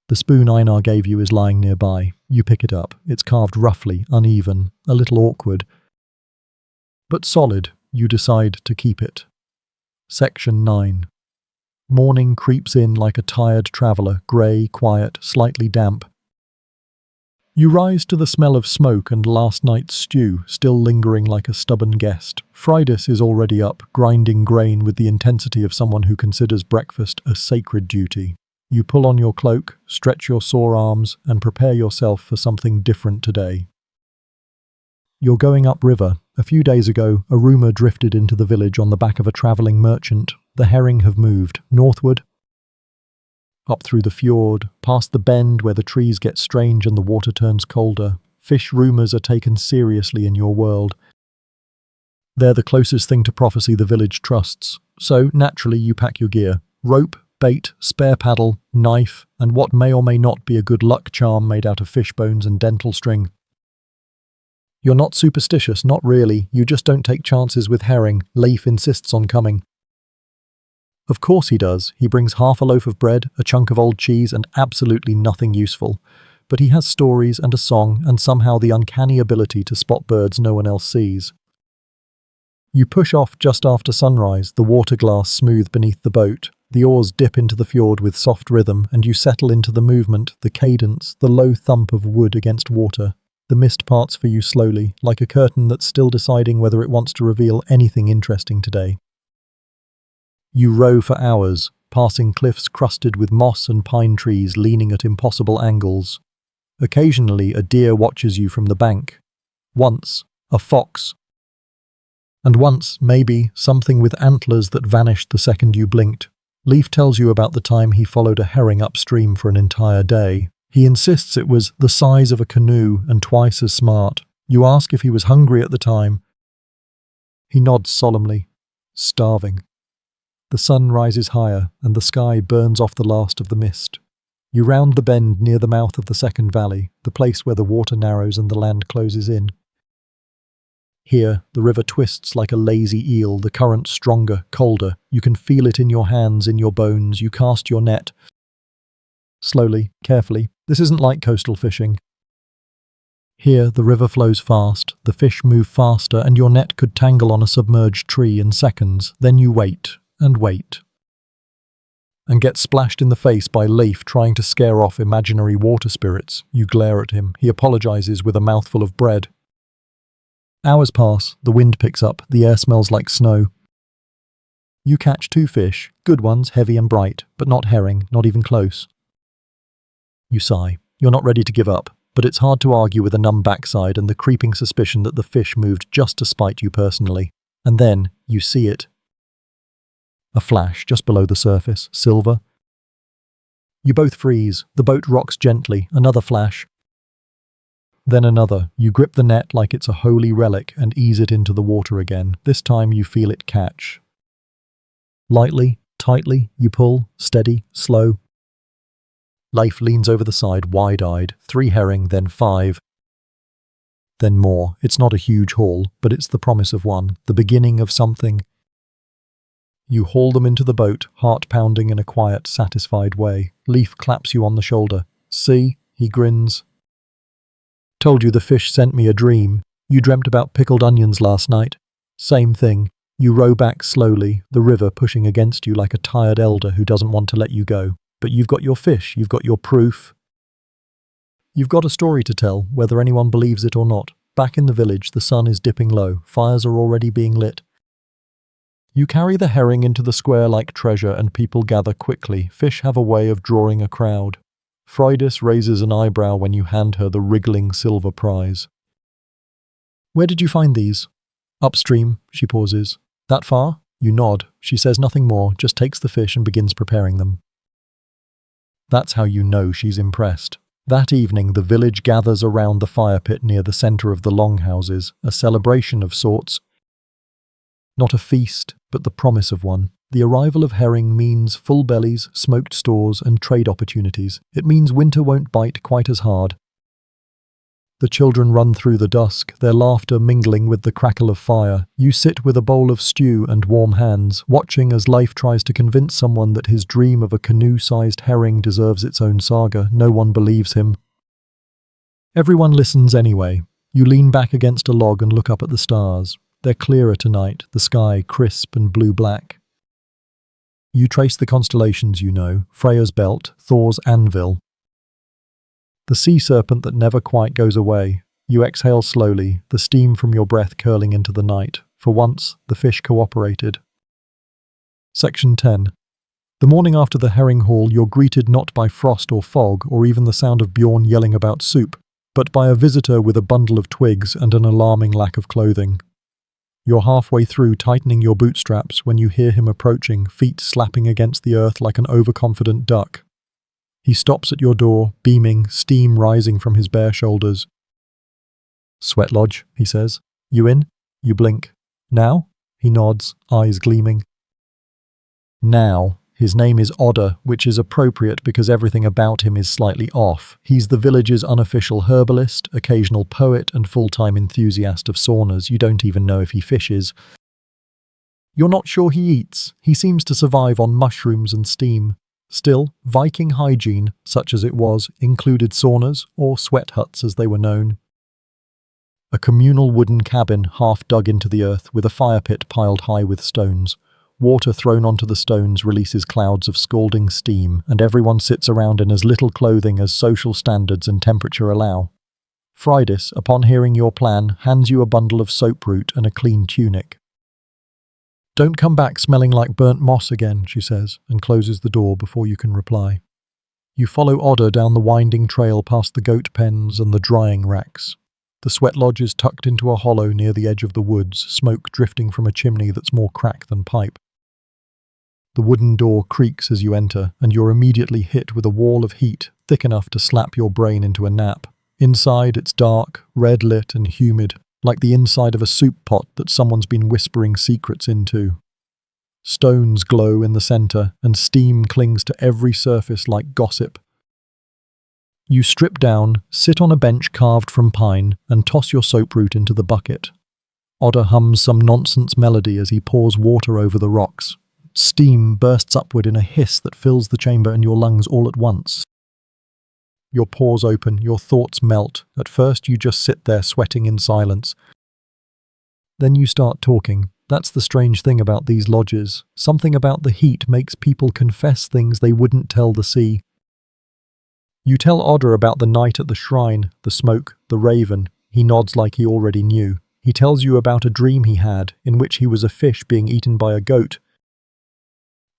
Speaker 1: The spoon Einar gave you is lying nearby. You pick it up. It's carved roughly, uneven, a little awkward. But solid. You decide to keep it. Section 9. Morning creeps in like a tired traveller, grey, quiet, slightly damp. You rise to the smell of smoke and last night's stew, still lingering like a stubborn guest. Freydis is already up, grinding grain with the intensity of someone who considers breakfast a sacred duty. You pull on your cloak, stretch your sore arms, and prepare yourself for something different today. You're going upriver. A few days ago, a rumour drifted into the village on the back of a travelling merchant. The herring have moved northward, up through the fjord, past the bend where the trees get strange and the water turns colder. Fish rumours are taken seriously in your world. They're the closest thing to prophecy the village trusts. So, naturally, you pack your gear. Rope, bait, spare paddle, knife, and what may or may not be a good luck charm made out of fish bones and dental string. You're not superstitious, not really. You just don't take chances with herring. Leif insists on coming. Of course he does. He brings half a loaf of bread, a chunk of old cheese, and absolutely nothing useful. But he has stories and a song, and somehow the uncanny ability to spot birds no one else sees. You push off just after sunrise, the water glass smooth beneath the boat. The oars dip into the fjord with soft rhythm, and you settle into the movement, the cadence, the low thump of wood against water. The mist parts for you slowly, like a curtain that's still deciding whether it wants to reveal anything interesting today. You row for hours, passing cliffs crusted with moss and pine trees leaning at impossible angles. Occasionally, a deer watches you from the bank. Once, a fox. And once, maybe, something with antlers that vanished the second you blinked. Leaf tells you about the time he followed a herring upstream for an entire day. He insists it was the size of a canoe and twice as smart. You ask if he was hungry at the time. He nods solemnly. Starving. The sun rises higher, and the sky burns off the last of the mist. You round the bend near the mouth of the second valley, the place where the water narrows and the land closes in. Here, the river twists like a lazy eel, the current stronger, colder. You can feel it in your hands, in your bones. You cast your net. Slowly, carefully. This isn't like coastal fishing. Here, the river flows fast, the fish move faster, and your net could tangle on a submerged tree in seconds. Then you wait, and wait. And get splashed in the face by Leif trying to scare off imaginary water spirits. You glare at him. He apologizes with a mouthful of bread. Hours pass, the wind picks up, the air smells like snow. You catch 2 fish, good ones, heavy and bright, but not herring, not even close. You sigh. You're not ready to give up, but it's hard to argue with a numb backside and the creeping suspicion that the fish moved just to spite you personally. And then, you see it. A flash just below the surface, silver. You both freeze, the boat rocks gently, another flash. Then another. You grip the net like it's a holy relic and ease it into the water again. This time you feel it catch. Lightly, tightly, you pull, steady, slow. Leif leans over the side, wide-eyed. 3 herring, then 5. Then more. It's not a huge haul, but it's the promise of one, the beginning of something. You haul them into the boat, heart pounding in a quiet, satisfied way. Leif claps you on the shoulder. See? He grins. Told you the fish sent me a dream. You dreamt about pickled onions last night. Same thing. You row back slowly, the river pushing against you like a tired elder who doesn't want to let you go. But you've got your fish, you've got your proof. You've got a story to tell, whether anyone believes it or not. Back in the village, the sun is dipping low. Fires are already being lit. You carry the herring into the square like treasure and people gather quickly. Fish have a way of drawing a crowd. Freydis raises an eyebrow when you hand her the wriggling silver prize. Where did you find these? Upstream, she pauses. That far? You nod. She says nothing more, just takes the fish and begins preparing them. That's how you know she's impressed. That evening, the village gathers around the fire pit near the centre of the longhouses, a celebration of sorts. Not a feast, but the promise of one. The arrival of herring means full bellies, smoked stores, and trade opportunities. It means winter won't bite quite as hard. The children run through the dusk, their laughter mingling with the crackle of fire. You sit with a bowl of stew and warm hands, watching as Leif tries to convince someone that his dream of a canoe-sized herring deserves its own saga. No one believes him. Everyone listens anyway. You lean back against a log and look up at the stars. They're clearer tonight, the sky crisp and blue-black. You trace the constellations you know, Freya's belt, Thor's anvil. The sea serpent that never quite goes away. You exhale slowly, the steam from your breath curling into the night. For once, the fish cooperated. Section 10. The morning after the herring haul, you're greeted not by frost or fog, or even the sound of Bjorn yelling about soup, but by a visitor with a bundle of twigs and an alarming lack of clothing. You're halfway through tightening your bootstraps when you hear him approaching, feet slapping against the earth like an overconfident duck. He stops at your door, beaming, steam rising from his bare shoulders. Sweat lodge, he says. You in? You blink. Now? He nods, eyes gleaming. Now. His name is Odder, which is appropriate because everything about him is slightly off. He's the village's unofficial herbalist, occasional poet, and full-time enthusiast of saunas. You don't even know if he fishes. You're not sure he eats. He seems to survive on mushrooms and steam. Still, Viking hygiene, such as it was, included saunas, or sweat huts as they were known. A communal wooden cabin half dug into the earth with a fire pit piled high with stones. Water thrown onto the stones releases clouds of scalding steam, and everyone sits around in as little clothing as social standards and temperature allow. Freydis, upon hearing your plan, hands you a bundle of soap root and a clean tunic. Don't come back smelling like burnt moss again, she says, and closes the door before you can reply. You follow Odder down the winding trail past the goat pens and the drying racks. The sweat lodge is tucked into a hollow near the edge of the woods, smoke drifting from a chimney that's more crack than pipe. The wooden door creaks as you enter, and you're immediately hit with a wall of heat thick enough to slap your brain into a nap. Inside, it's dark, red-lit and humid, like the inside of a soup pot that someone's been whispering secrets into. Stones glow in the center, and steam clings to every surface like gossip. You strip down, sit on a bench carved from pine, and toss your soap root into the bucket. Otter hums some nonsense melody as he pours water over the rocks. Steam bursts upward in a hiss that fills the chamber and your lungs all at once. Your pores open, your thoughts melt. At first you just sit there sweating in silence. Then you start talking. That's the strange thing about these lodges. Something about the heat makes people confess things they wouldn't tell the sea. You tell Otter about the night at the shrine, the smoke, the raven. He nods like he already knew. He tells you about a dream he had, in which he was a fish being eaten by a goat.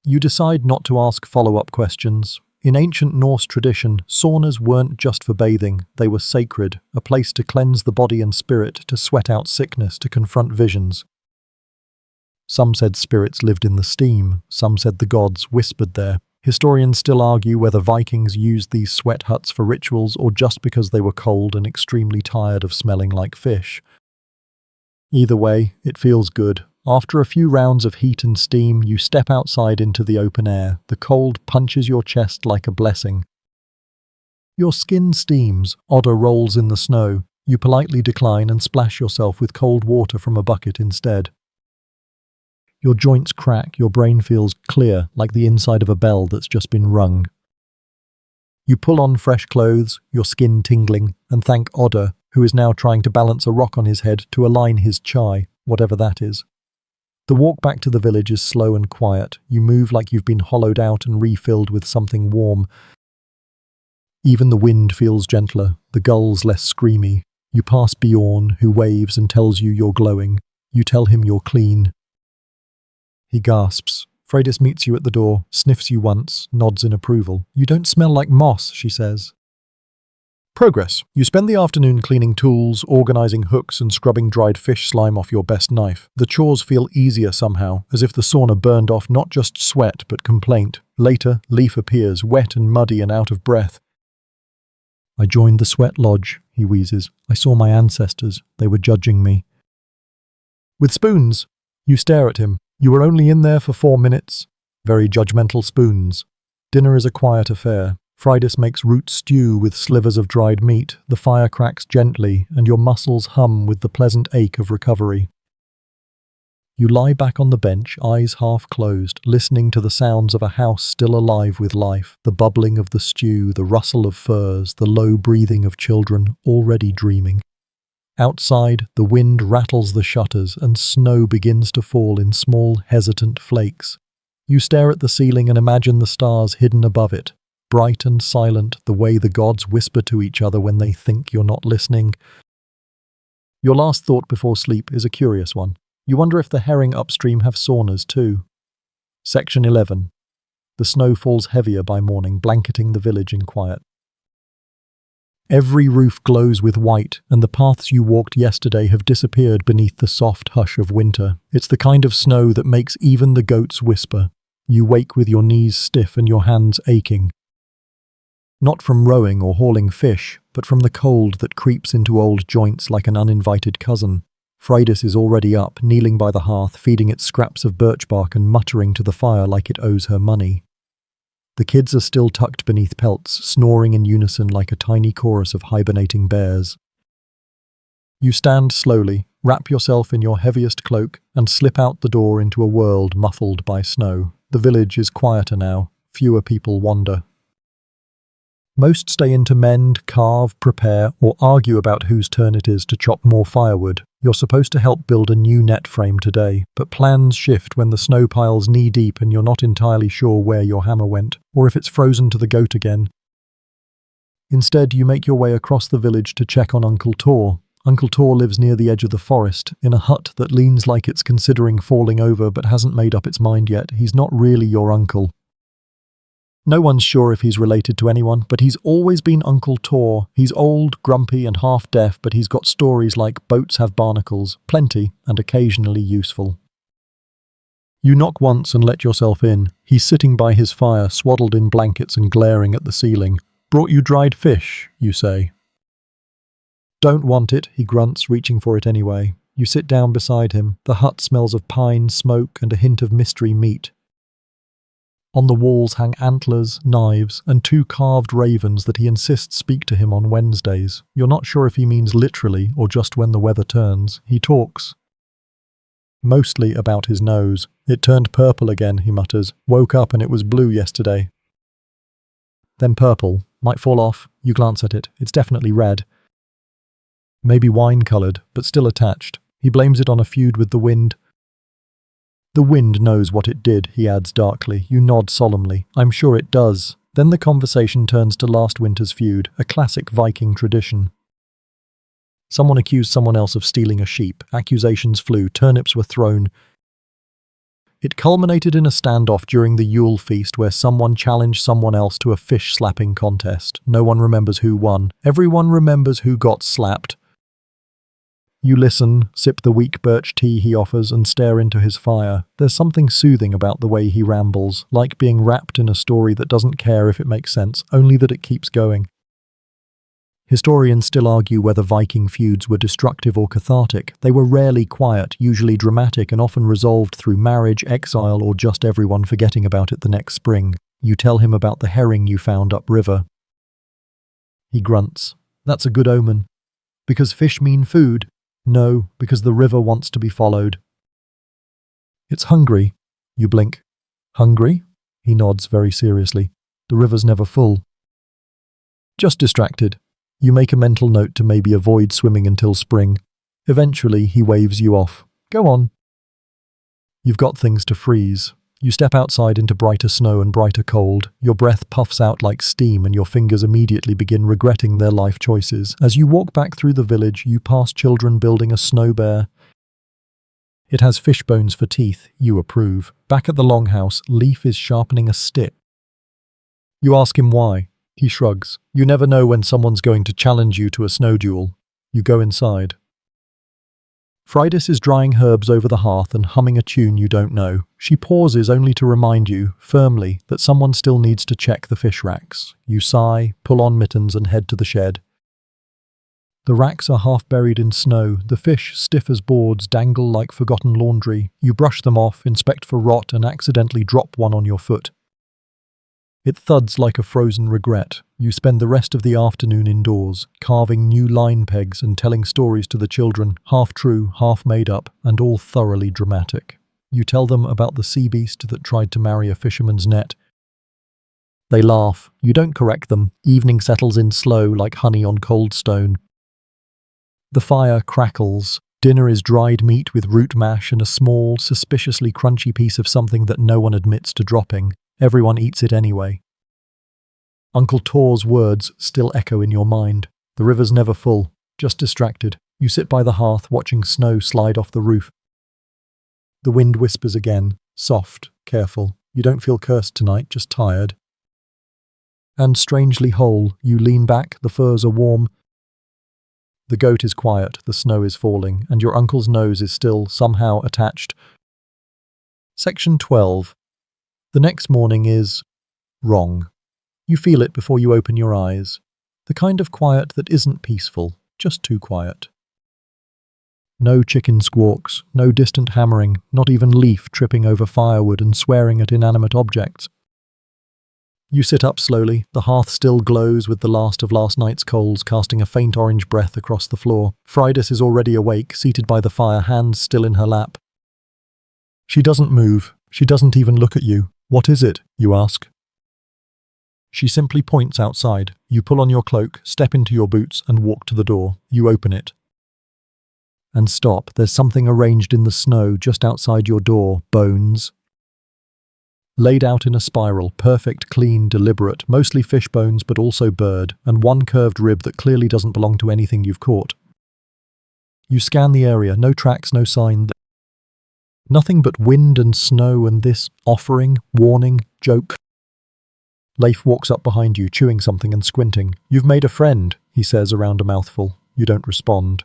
Speaker 1: You decide not to ask follow-up questions. In ancient Norse tradition, saunas weren't just for bathing, they were sacred, a place to cleanse the body and spirit, to sweat out sickness, to confront visions. Some said spirits lived in the steam, some said the gods whispered there. Historians still argue whether Vikings used these sweat huts for rituals or just because they were cold and extremely tired of smelling like fish. Either way, it feels good. After a few rounds of heat and steam, you step outside into the open air. The cold punches your chest like a blessing. Your skin steams. Otter rolls in the snow. You politely decline and splash yourself with cold water from a bucket instead. Your joints crack, your brain feels clear, like the inside of a bell that's just been rung. You pull on fresh clothes, your skin tingling, and thank Otter, who is now trying to balance a rock on his head to align his chai, whatever that is. The walk back to the village is slow and quiet. You move like you've been hollowed out and refilled with something warm. Even the wind feels gentler, the gulls less screamy. You pass Bjorn, who waves and tells you you're glowing. You tell him you're clean. He gasps. Freydis meets you at the door, sniffs you once, nods in approval. You don't smell like moss, she says. Progress. You spend the afternoon cleaning tools, organizing hooks and scrubbing dried fish slime off your best knife. The chores feel easier somehow, as if the sauna burned off not just sweat but complaint. Later, Leaf appears, wet and muddy and out of breath. I joined the sweat lodge, he wheezes. I saw my ancestors. They were judging me. With spoons. You stare at him. You were only in there for 4 minutes. Very judgmental spoons. Dinner is a quiet affair. Freydis makes root stew with slivers of dried meat. The fire cracks gently, and your muscles hum with the pleasant ache of recovery. You lie back on the bench, eyes half closed, listening to the sounds of a house still alive with life, the bubbling of the stew, the rustle of furs, the low breathing of children already dreaming. Outside, the wind rattles the shutters and snow begins to fall in small, hesitant flakes. You stare at the ceiling and imagine the stars hidden above it, bright and silent, the way the gods whisper to each other when they think you're not listening. Your last thought before sleep is a curious one. You wonder if the herring upstream have saunas too. Section 11. The snow falls heavier by morning, blanketing the village in quiet. Every roof glows with white, and the paths you walked yesterday have disappeared beneath the soft hush of winter. It's the kind of snow that makes even the goats whisper. You wake with your knees stiff and your hands aching. Not from rowing or hauling fish, but from the cold that creeps into old joints like an uninvited cousin. Freydis is already up, kneeling by the hearth, feeding it scraps of birch bark and muttering to the fire like it owes her money. The kids are still tucked beneath pelts, snoring in unison like a tiny chorus of hibernating bears. You stand slowly, wrap yourself in your heaviest cloak, and slip out the door into a world muffled by snow. The village is quieter now. Fewer people wander. Most stay in to mend, carve, prepare, or argue about whose turn it is to chop more firewood. You're supposed to help build a new net frame today, but plans shift when the snow pile's knee-deep and you're not entirely sure where your hammer went, or if it's frozen to the goat again. Instead, you make your way across the village to check on Uncle Tor. Uncle Tor lives near the edge of the forest, in a hut that leans like it's considering falling over but hasn't made up its mind yet. He's not really your uncle. No one's sure if he's related to anyone, but he's always been Uncle Tor. He's old, grumpy, and half-deaf, but he's got stories like boats have barnacles, plenty, and occasionally useful. You knock once and let yourself in. He's sitting by his fire, swaddled in blankets and glaring at the ceiling. "Brought you dried fish," you say. "Don't want it," he grunts, reaching for it anyway. You sit down beside him. The hut smells of pine, smoke, and a hint of mystery meat. On the walls hang antlers, knives, and 2 carved ravens that he insists speak to him on Wednesdays. You're not sure if he means literally or just when the weather turns. He talks. Mostly about his nose. "It turned purple again," he mutters. "Woke up and it was blue yesterday." Then purple. Might fall off. You glance at it. It's definitely red. Maybe wine-coloured, but still attached. He blames it on a feud with the wind. "The wind knows what it did," he adds darkly. You nod solemnly. "I'm sure it does." Then the conversation turns to last winter's feud, a classic Viking tradition. Someone accused someone else of stealing a sheep. Accusations flew. Turnips were thrown. It culminated in a standoff during the Yule feast where someone challenged someone else to a fish-slapping contest. No one remembers who won. Everyone remembers who got slapped. You listen, sip the weak birch tea he offers, and stare into his fire. There's something soothing about the way he rambles, like being wrapped in a story that doesn't care if it makes sense, only that it keeps going. Historians still argue whether Viking feuds were destructive or cathartic. They were rarely quiet, usually dramatic, and often resolved through marriage, exile, or just everyone forgetting about it the next spring. You tell him about the herring you found upriver. He grunts. "That's a good omen." "Because fish mean food?" "No, because the river wants to be followed." "It's hungry." You blink. "Hungry?" He nods very seriously. "The river's never full." "Just distracted." You make a mental note to maybe avoid swimming until spring. Eventually, he waves you off. "Go on." You've got things to freeze. You step outside into brighter snow and brighter cold. Your breath puffs out like steam and your fingers immediately begin regretting their life choices. As you walk back through the village, you pass children building a snow bear. It has fish bones for teeth. You approve. Back at the longhouse, Leaf is sharpening a stick. You ask him why. He shrugs. You never know when someone's going to challenge you to a snow duel. You go inside. Fridas is drying herbs over the hearth and humming a tune you don't know. She pauses only to remind you, firmly, that someone still needs to check the fish racks. You sigh, pull on mittens and head to the shed. The racks are half buried in snow. The fish, stiff as boards, dangle like forgotten laundry. You brush them off, inspect for rot, and accidentally drop one on your foot. It thuds like a frozen regret. You spend the rest of the afternoon indoors, carving new line pegs and telling stories to the children, half true, half made up, and all thoroughly dramatic. You tell them about the sea beast that tried to marry a fisherman's net. They laugh. You don't correct them. Evening settles in slow like honey on cold stone. The fire crackles. Dinner is dried meat with root mash and a small, suspiciously crunchy piece of something that no one admits to dropping. Everyone eats it anyway. Uncle Tor's words still echo in your mind. The river's never full, just distracted. You sit by the hearth watching snow slide off the roof. The wind whispers again, soft, careful. You don't feel cursed tonight, just tired. And strangely whole, you lean back, the furs are warm. The goat is quiet, the snow is falling, and your uncle's nose is still, somehow, attached. Section 12. The next morning is wrong. You feel it before you open your eyes. The kind of quiet that isn't peaceful, just too quiet. No chicken squawks, no distant hammering, not even Leaf tripping over firewood and swearing at inanimate objects. You sit up slowly. The hearth still glows with the last of last night's coals casting a faint orange breath across the floor. Fridas is already awake, seated by the fire, hands still in her lap. She doesn't move. She doesn't even look at you. "What is it?" you ask. She simply points outside. You pull on your cloak, step into your boots, and walk to the door. You open it. And stop. There's something arranged in the snow just outside your door. Bones. Laid out in a spiral, perfect, clean, deliberate, mostly fish bones but also bird, and one curved rib that clearly doesn't belong to anything you've caught. You scan the area. No tracks, no sign. Nothing but wind and snow and this offering, warning, joke. Leif walks up behind you, chewing something and squinting. "You've made a friend," he says around a mouthful. You don't respond.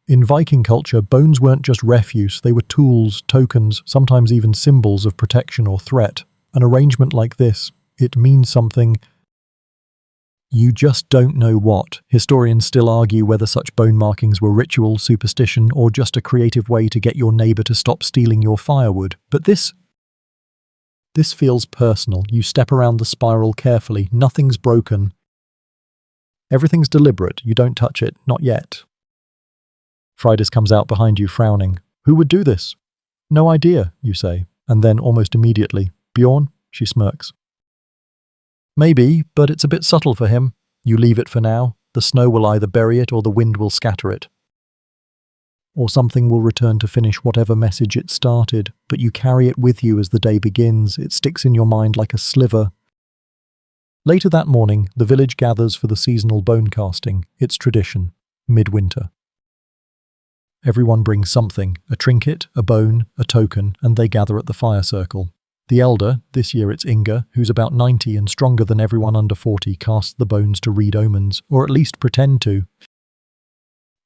Speaker 1: In Viking culture, bones weren't just refuse, they were tools, tokens, sometimes even symbols of protection or threat. An arrangement like this, it means something. You just don't know what. Historians still argue whether such bone markings were ritual, superstition, or just a creative way to get your neighbor to stop stealing your firewood. But this feels personal. You step around the spiral carefully. Nothing's broken. Everything's deliberate. You don't touch it. Not yet. Freydis comes out behind you, frowning. "Who would do this?" "No idea," you say. And then, almost immediately, "Bjorn?" She smirks. "Maybe, but it's a bit subtle for him. You leave it for now. The snow will either bury it or the wind will scatter it. Or something will return to finish whatever message it started, but you carry it with you as the day begins. It sticks in your mind like a sliver. Later that morning, the village gathers for the seasonal bone casting. It's tradition. Midwinter. Everyone brings something, a trinket, a bone, a token, and they gather at the fire circle. The elder, this year it's Inga, who's about 90 and stronger than everyone under 40, casts the bones to read omens, or at least pretend to.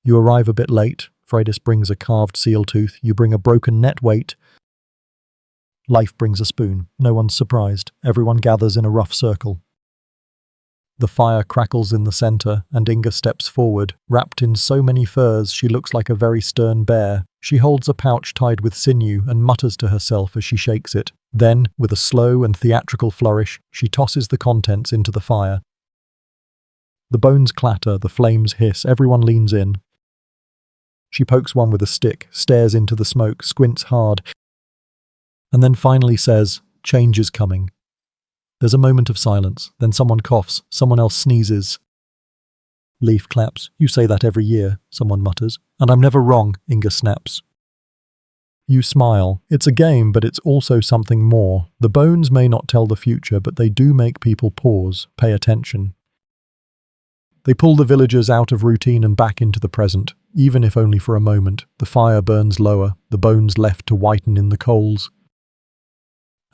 Speaker 1: You arrive a bit late. Freydis brings a carved seal tooth. You bring a broken net weight. Leif brings a spoon. No one's surprised. Everyone gathers in a rough circle. The fire crackles in the center, and Inga steps forward. Wrapped in so many furs, she looks like a very stern bear. She holds a pouch tied with sinew and mutters to herself as she shakes it. Then, with a slow and theatrical flourish, she tosses the contents into the fire. The bones clatter, the flames hiss, everyone leans in. She pokes one with a stick, stares into the smoke, squints hard, and then finally says, "Change is coming." There's a moment of silence, then someone coughs, someone else sneezes. Leif claps. "You say that every year," someone mutters. "And I'm never wrong," Inga snaps. You smile. It's a game, but it's also something more. The bones may not tell the future, but they do make people pause, pay attention. They pull the villagers out of routine and back into the present, even if only for a moment. The fire burns lower, the bones left to whiten in the coals.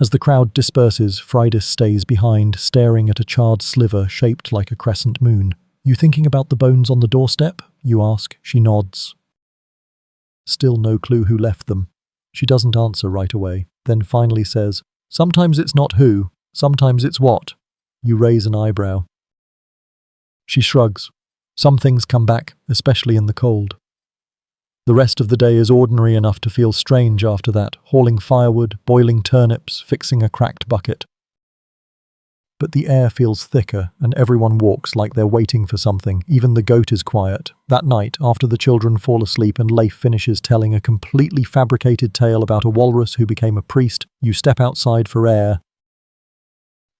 Speaker 1: As the crowd disperses, Freydis stays behind, staring at a charred sliver shaped like a crescent moon. "You thinking about the bones on the doorstep?" you ask. She nods. Still no clue who left them. She doesn't answer right away, then finally says, "Sometimes it's not who, sometimes it's what." You raise an eyebrow. She shrugs. Some things come back, especially in the cold. The rest of the day is ordinary enough to feel strange after that, hauling firewood, boiling turnips, fixing a cracked bucket. But the air feels thicker, and everyone walks like they're waiting for something. Even the goat is quiet. That night, after the children fall asleep and Leif finishes telling a completely fabricated tale about a walrus who became a priest, you step outside for air.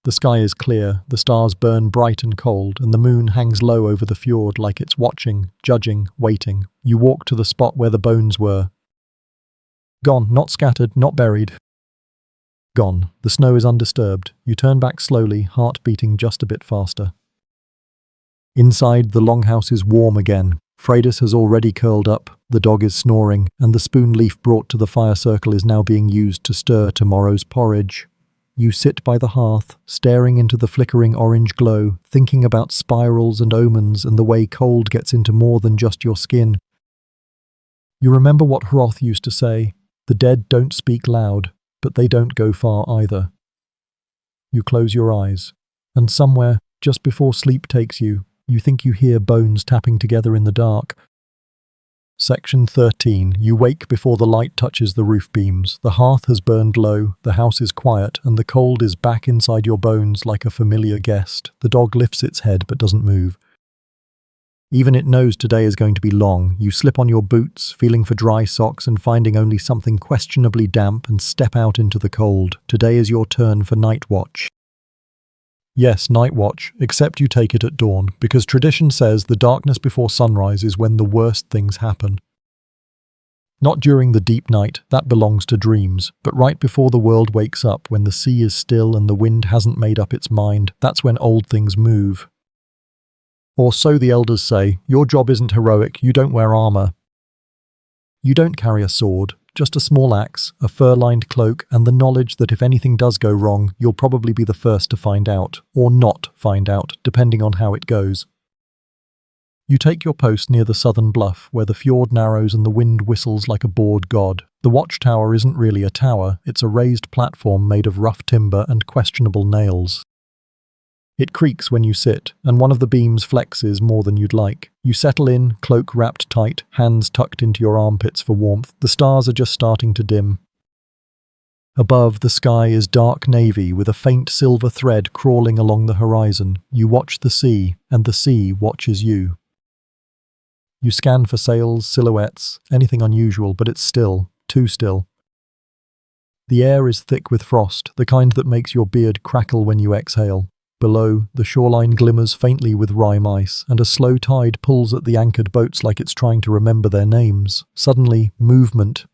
Speaker 1: The sky is clear, the stars burn bright and cold, and the moon hangs low over the fjord like it's watching, judging, waiting. You walk to the spot where the bones were. Gone, not scattered, not buried. Gone. The snow is undisturbed. You turn back slowly, heart beating just a bit faster. Inside, the longhouse is warm again. Freydis has already curled up, the dog is snoring, and the spoon Leif brought to the fire circle is now being used to stir tomorrow's porridge. You sit by the hearth, staring into the flickering orange glow, thinking about spirals and omens and the way cold gets into more than just your skin. You remember what Hroth used to say, "The dead don't speak loud, but they don't go far either." You close your eyes, and somewhere, just before sleep takes you, you think you hear bones tapping together in the dark. Section 13. You wake before the light touches the roof beams. The hearth has burned low, the house is quiet, and the cold is back inside your bones like a familiar guest. The dog lifts its head but doesn't move. Even it knows today is going to be long. You slip on your boots, feeling for dry socks and finding only something questionably damp, and step out into the cold. Today is your turn for night watch. Yes, night watch, except you take it at dawn, because tradition says the darkness before sunrise is when the worst things happen. Not during the deep night, that belongs to dreams, but right before the world wakes up, when the sea is still and the wind hasn't made up its mind, that's when old things move. Or so the elders say. Your job isn't heroic, you don't wear armor. You don't carry a sword. Just a small axe, a fur-lined cloak, and the knowledge that if anything does go wrong, you'll probably be the first to find out, or not find out, depending on how it goes. You take your post near the southern bluff, where the fjord narrows and the wind whistles like a bored god. The watchtower isn't really a tower, it's a raised platform made of rough timber and questionable nails. It creaks when you sit, and one of the beams flexes more than you'd like. You settle in, cloak wrapped tight, hands tucked into your armpits for warmth. The stars are just starting to dim. Above, the sky is dark navy with a faint silver thread crawling along the horizon. You watch the sea, and the sea watches you. You scan for sails, silhouettes, anything unusual, but it's still, too still. The air is thick with frost, the kind that makes your beard crackle when you exhale. Below, the shoreline glimmers faintly with rime ice, and a slow tide pulls at the anchored boats like it's trying to remember their names. Suddenly, movement.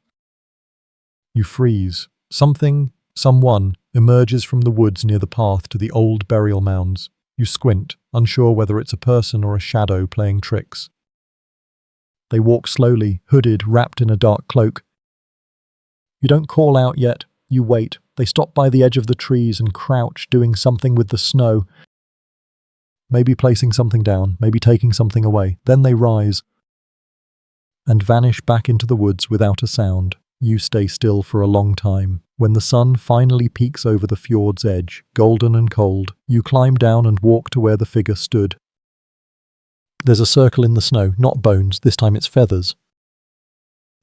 Speaker 1: You freeze. Someone, emerges from the woods near the path to the old burial mounds. You squint, unsure whether it's a person or a shadow playing tricks. They walk slowly, hooded, wrapped in a dark cloak. You don't call out yet. You wait. They stop by the edge of the trees and crouch, doing something with the snow. Maybe placing something down, maybe taking something away. Then they rise and vanish back into the woods without a sound. You stay still for a long time. When the sun finally peeks over the fjord's edge, golden and cold, you climb down and walk to where the figure stood. There's a circle in the snow, not bones, this time it's feathers.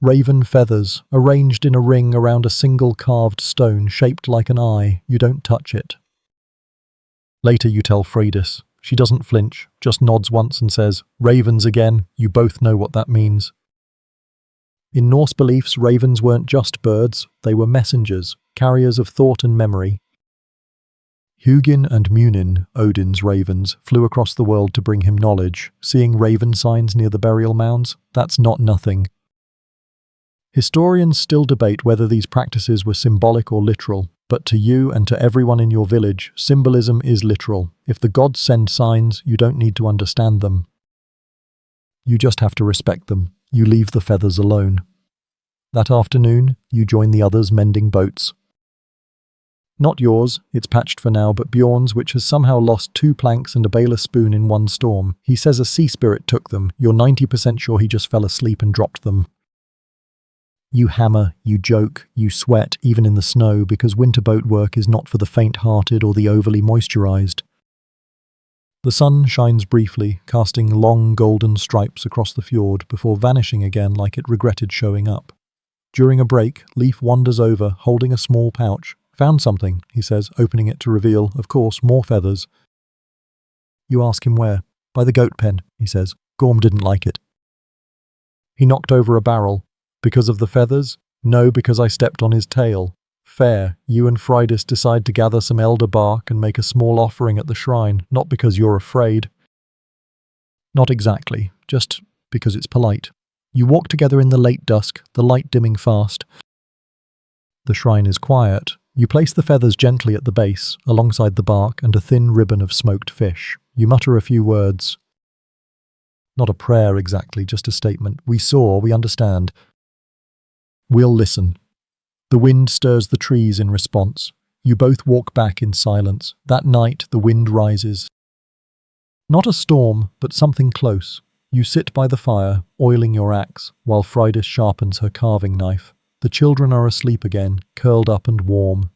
Speaker 1: Raven feathers, arranged in a ring around a single carved stone shaped like an eye. You don't touch it. Later you tell Freydis. She doesn't flinch, just nods once and says, "Ravens again." You both know what that means. In Norse beliefs, ravens weren't just birds, they were messengers, carriers of thought and memory. Hugin and Munin, Odin's ravens, flew across the world to bring him knowledge. Seeing raven signs near the burial mounds, that's not nothing. Historians still debate whether these practices were symbolic or literal, but to you and to everyone in your village, symbolism is literal. If the gods send signs, you don't need to understand them. You just have to respect them. You leave the feathers alone. That afternoon, you join the others mending boats. Not yours, it's patched for now, but Bjorn's, which has somehow lost 2 planks and a baler spoon in one storm. He says a sea spirit took them. You're 90% sure he just fell asleep and dropped them. You hammer, you joke, you sweat, even in the snow, because winter boat work is not for the faint-hearted or the overly moisturized. The sun shines briefly, casting long golden stripes across the fjord before vanishing again like it regretted showing up. During a break, Leif wanders over, holding a small pouch. "Found something," he says, opening it to reveal, of course, more feathers. You ask him where. "By the goat pen," he says. "Gorm didn't like it." He knocked over a barrel. "Because of the feathers?" "No, because I stepped on his tail." "Fair. You and Freydis decide to gather some elder bark and make a small offering at the shrine, not because you're afraid." "Not exactly, just because it's polite." You walk together in the late dusk, the light dimming fast. The shrine is quiet. You place the feathers gently at the base, alongside the bark and a thin ribbon of smoked fish. You mutter a few words. Not a prayer exactly, just a statement. "We saw, we understand. We'll listen." The wind stirs the trees in response. You both walk back in silence. That night, the wind rises. Not a storm, but something close. You sit by the fire, oiling your axe, while Freydis sharpens her carving knife. The children are asleep again, curled up and warm.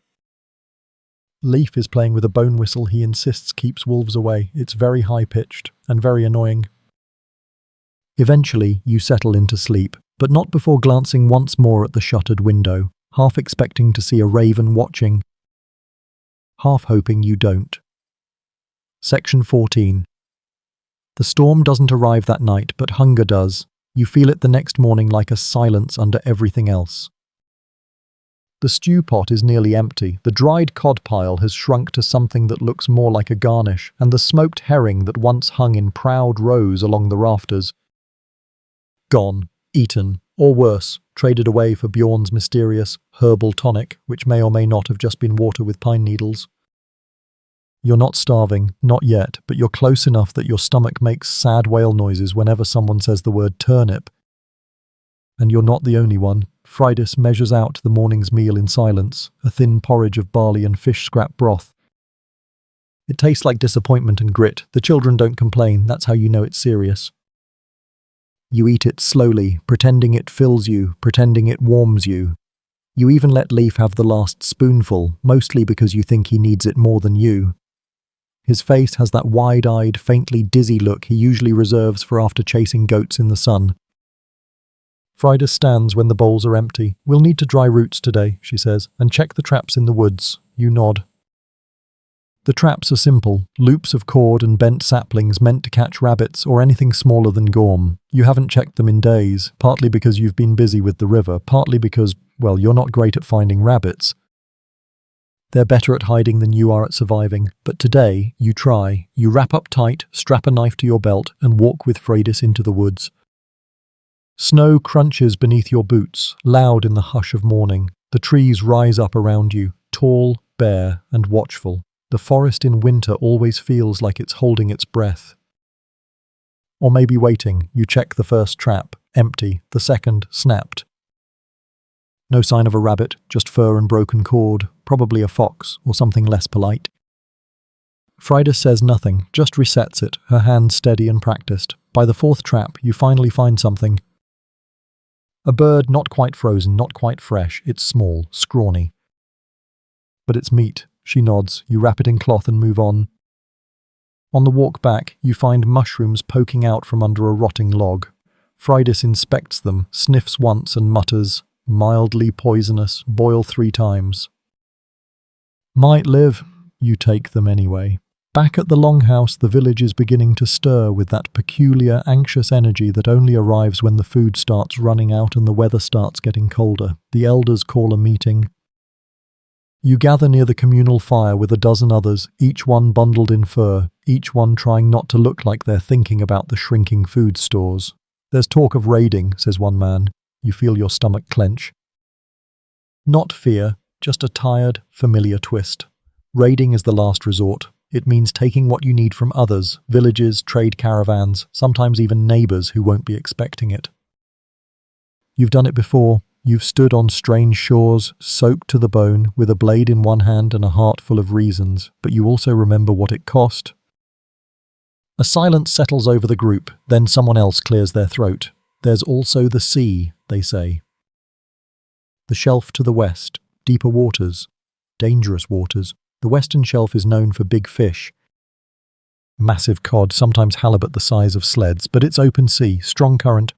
Speaker 1: Leif is playing with a bone whistle he insists keeps wolves away. It's very high-pitched and very annoying. Eventually, you settle into sleep, but not before glancing once more at the shuttered window, half expecting to see a raven watching, half hoping you don't. Section 14. The storm doesn't arrive that night, but hunger does. You feel it the next morning like a silence under everything else. The stew pot is nearly empty. The dried cod pile has shrunk to something that looks more like a garnish, and the smoked herring that once hung in proud rows along the rafters. Gone. Eaten, or worse, traded away for Bjorn's mysterious herbal tonic, which may or may not have just been water with pine needles. You're not starving, not yet, but you're close enough that your stomach makes sad whale noises whenever someone says the word turnip. And you're not the only one. Fridas measures out the morning's meal in silence, a thin porridge of barley and fish scrap broth. It tastes like disappointment and grit. The children don't complain, that's how you know it's serious. You eat it slowly, pretending it fills you, pretending it warms you. You even let Leaf have the last spoonful, mostly because you think he needs it more than you. His face has that wide-eyed, faintly dizzy look he usually reserves for after chasing goats in the sun. Fridas stands when the bowls are empty. "We'll need to dry roots today," she says, "and check the traps in the woods." You nod. The traps are simple, loops of cord and bent saplings meant to catch rabbits or anything smaller than gorm. You haven't checked them in days, partly because you've been busy with the river, partly because, well, you're not great at finding rabbits. They're better at hiding than you are at surviving, but today, you try. You wrap up tight, strap a knife to your belt, and walk with Freydis into the woods. Snow crunches beneath your boots, loud in the hush of morning. The trees rise up around you, tall, bare, and watchful. The forest in winter always feels like it's holding its breath. Or maybe waiting. You check the first trap, empty, the second, snapped. No sign of a rabbit, just fur and broken cord, probably a fox or something less polite. Fridas says nothing, just resets it, her hands steady and practiced. By the fourth trap, you finally find something. A bird not quite frozen, not quite fresh, it's small, scrawny. But it's meat. She nods, you wrap it in cloth and move on. On the walk back, you find mushrooms poking out from under a rotting log. Fridas inspects them, sniffs once and mutters, "Mildly poisonous, boil 3 times. Might live. You take them anyway. Back at the longhouse, the village is beginning to stir with that peculiar, anxious energy that only arrives when the food starts running out and the weather starts getting colder. The elders call a meeting. You gather near the communal fire with a dozen others, each one bundled in fur, each one trying not to look like they're thinking about the shrinking food stores. "There's talk of raiding," says one man. You feel your stomach clench. Not fear, just a tired, familiar twist. Raiding is the last resort. It means taking what you need from others, villages, trade caravans, sometimes even neighbours who won't be expecting it. You've done it before. You've stood on strange shores, soaked to the bone, with a blade in one hand and a heart full of reasons, but you also remember what it cost. A silence settles over the group, then someone else clears their throat. "There's also the sea," they say. The shelf to the west, deeper waters, dangerous waters. The western shelf is known for big fish. Massive cod, sometimes halibut the size of sleds, but it's open sea, strong current.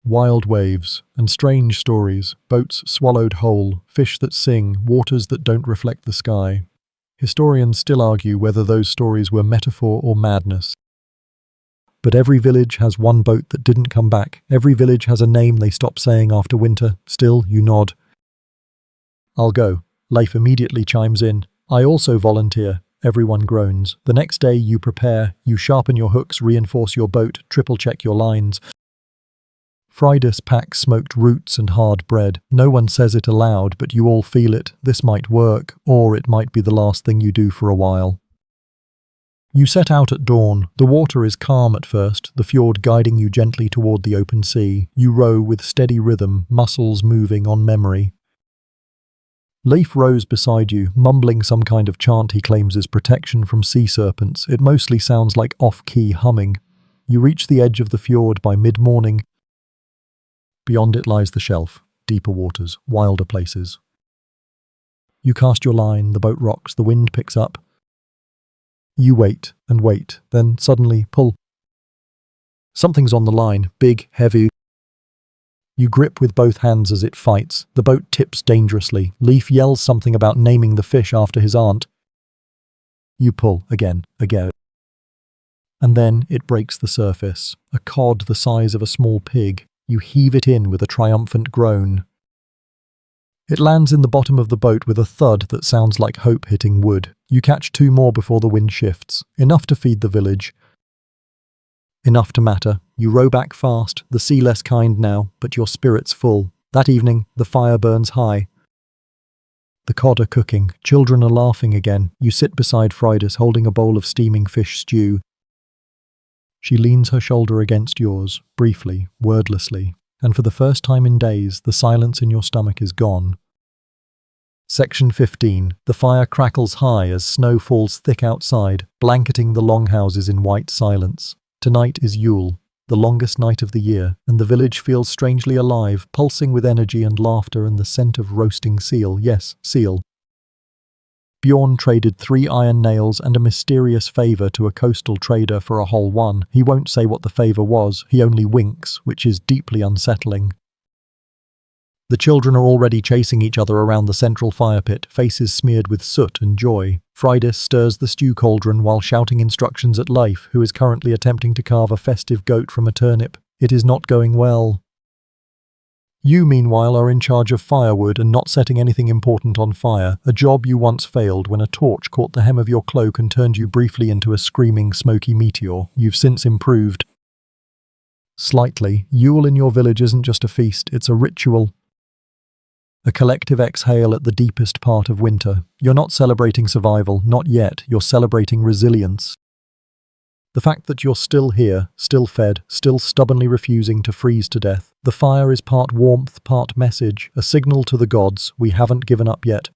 Speaker 1: Wild waves and strange stories, boats swallowed whole, fish that sing, waters that don't reflect the sky. Historians still argue whether those stories were metaphor or madness. But every village has one boat that didn't come back. Every village has a name they stopped saying after winter. Still, you nod. "I'll go." Leif immediately chimes in. "I also volunteer." Everyone groans. The next day you prepare. You sharpen your hooks, reinforce your boat, triple-check your lines. Fridas packs smoked roots and hard bread. No one says it aloud, but you all feel it. This might work, or it might be the last thing you do for a while. You set out at dawn. The water is calm at first, the fjord guiding you gently toward the open sea. You row with steady rhythm, muscles moving on memory. Leif rows beside you, mumbling some kind of chant he claims is protection from sea serpents. It mostly sounds like off-key humming. You reach the edge of the fjord by mid-morning. Beyond it lies the shelf, deeper waters, wilder places. You cast your line, the boat rocks, the wind picks up. You wait and wait, then suddenly pull. Something's on the line, big, heavy. You grip with both hands as it fights. The boat tips dangerously. Leif yells something about naming the fish after his aunt. You pull, again. And then it breaks the surface. A cod the size of a small pig. You heave it in with a triumphant groan. It lands in the bottom of the boat with a thud that sounds like hope hitting wood. You catch 2 more before the wind shifts. Enough to feed the village. Enough to matter. You row back fast, the sea less kind now, but your spirit's full. That evening, the fire burns high. The cod are cooking. Children are laughing again. You sit beside Fridas holding a bowl of steaming fish stew. She leans her shoulder against yours, briefly, wordlessly. and for the first time in days, the silence in your stomach is gone. Section 15. The fire crackles high as snow falls thick outside, blanketing the longhouses in white silence. Tonight is Yule, the longest night of the year, and the village feels strangely alive, pulsing with energy and laughter and the scent of roasting seal. Yes, seal. Bjorn traded 3 iron nails and a mysterious favor to a coastal trader for a whole one. He won't say what the favor was, he only winks, which is deeply unsettling. The children are already chasing each other around the central fire pit, faces smeared with soot and joy. Fridas stirs the stew cauldron while shouting instructions at Leif, who is currently attempting to carve a festive goat from a turnip. It is not going well. You, meanwhile, are in charge of firewood and not setting anything important on fire, a job you once failed when a torch caught the hem of your cloak and turned you briefly into a screaming, smoky meteor. You've since improved. Slightly. Yule in your village isn't just a feast, it's a ritual. A collective exhale at the deepest part of winter. You're not celebrating survival, not yet, you're celebrating resilience. The fact that you're still here, still fed, still stubbornly refusing to freeze to death. The fire is part warmth, part message, a signal to the gods, we haven't given up yet.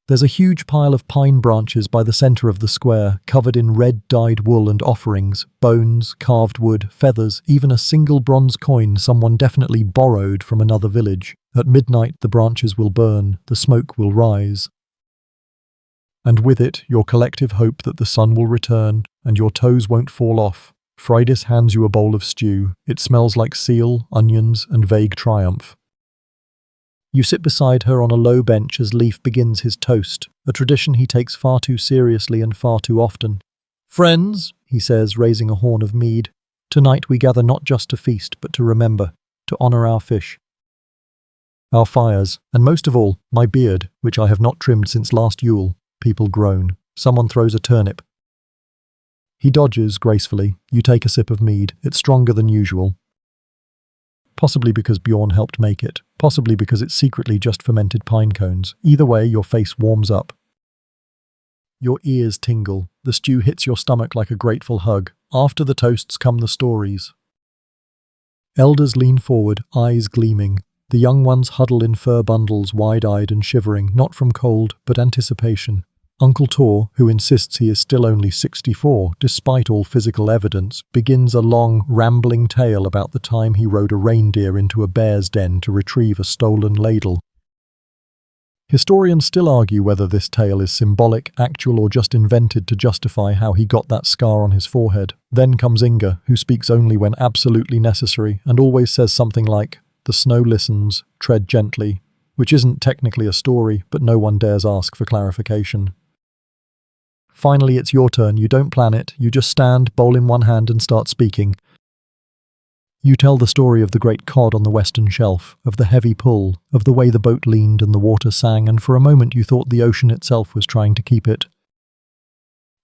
Speaker 1: There's a huge pile of pine branches by the center of the square, covered in red dyed wool and offerings, bones, carved wood, feathers, even a single bronze coin someone definitely borrowed from another village. At midnight the branches will burn, the smoke will rise. And with it, your collective hope that the sun will return, and your toes won't fall off. Fridas hands you a bowl of stew. It smells like seal, onions, and vague triumph. You sit beside her on a low bench as Leif begins his toast, a tradition he takes far too seriously and far too often. "Friends," he says, raising a horn of mead, "tonight we gather not just to feast, but to remember, to honor our fish, our fires, and most of all, my beard, which I have not trimmed since last Yule." People groan. Someone throws a turnip. He dodges gracefully. You take a sip of mead. It's stronger than usual. Possibly because Bjorn helped make it. Possibly because it's secretly just fermented pine cones. Either way, your face warms up. Your ears tingle. The stew hits your stomach like a grateful hug. After the toasts come the stories. Elders lean forward, eyes gleaming. The young ones huddle in fur bundles, wide-eyed and shivering, not from cold, but anticipation. Uncle Tor, who insists he is still only 64, despite all physical evidence, begins a long, rambling tale about the time he rode a reindeer into a bear's den to retrieve a stolen ladle. Historians still argue whether this tale is symbolic, actual, or just invented to justify how he got that scar on his forehead. Then comes Inga, who speaks only when absolutely necessary, and always says something like, "The snow listens, tread gently," which isn't technically a story, but no one dares ask for clarification. Finally, it's your turn. You don't plan it. You just stand, bowl in one hand, and start speaking. You tell the story of the great cod on the western shelf, of the heavy pull, of the way the boat leaned and the water sang, and for a moment you thought the ocean itself was trying to keep it.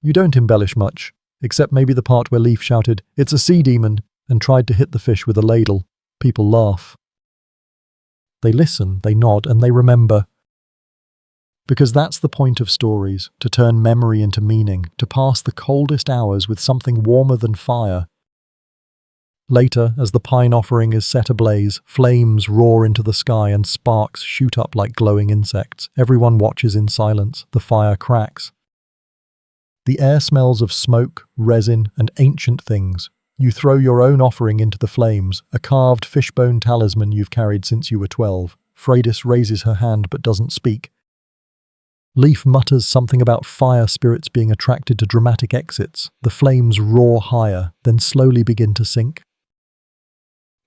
Speaker 1: You don't embellish much, except maybe the part where Leif shouted, "It's a sea demon," and tried to hit the fish with a ladle. People laugh. They listen, they nod, and they remember. Because that's the point of stories, to turn memory into meaning, to pass the coldest hours with something warmer than fire. Later, as the pine offering is set ablaze, flames roar into the sky and sparks shoot up like glowing insects. Everyone watches in silence. The fire cracks. The air smells of smoke, resin, and ancient things. You throw your own offering into the flames, a carved fishbone talisman you've carried since you were 12. Freydis raises her hand but doesn't speak. Leif mutters something about fire spirits being attracted to dramatic exits. The flames roar higher, then slowly begin to sink.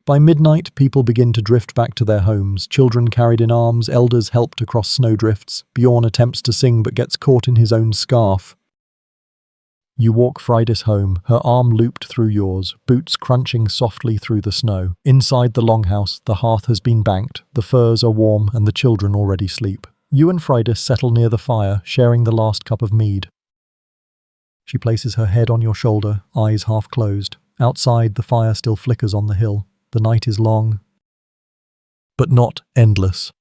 Speaker 1: By midnight, people begin to drift back to their homes, children carried in arms, elders helped across snowdrifts. Bjorn attempts to sing but gets caught in his own scarf. You walk Freydis home, her arm looped through yours, boots crunching softly through the snow. Inside the longhouse, the hearth has been banked, the furs are warm and the children already sleep. You and Freydis settle near the fire, sharing the last cup of mead. She places her head on your shoulder, eyes half closed. Outside, the fire still flickers on the hill. The night is long, but not endless.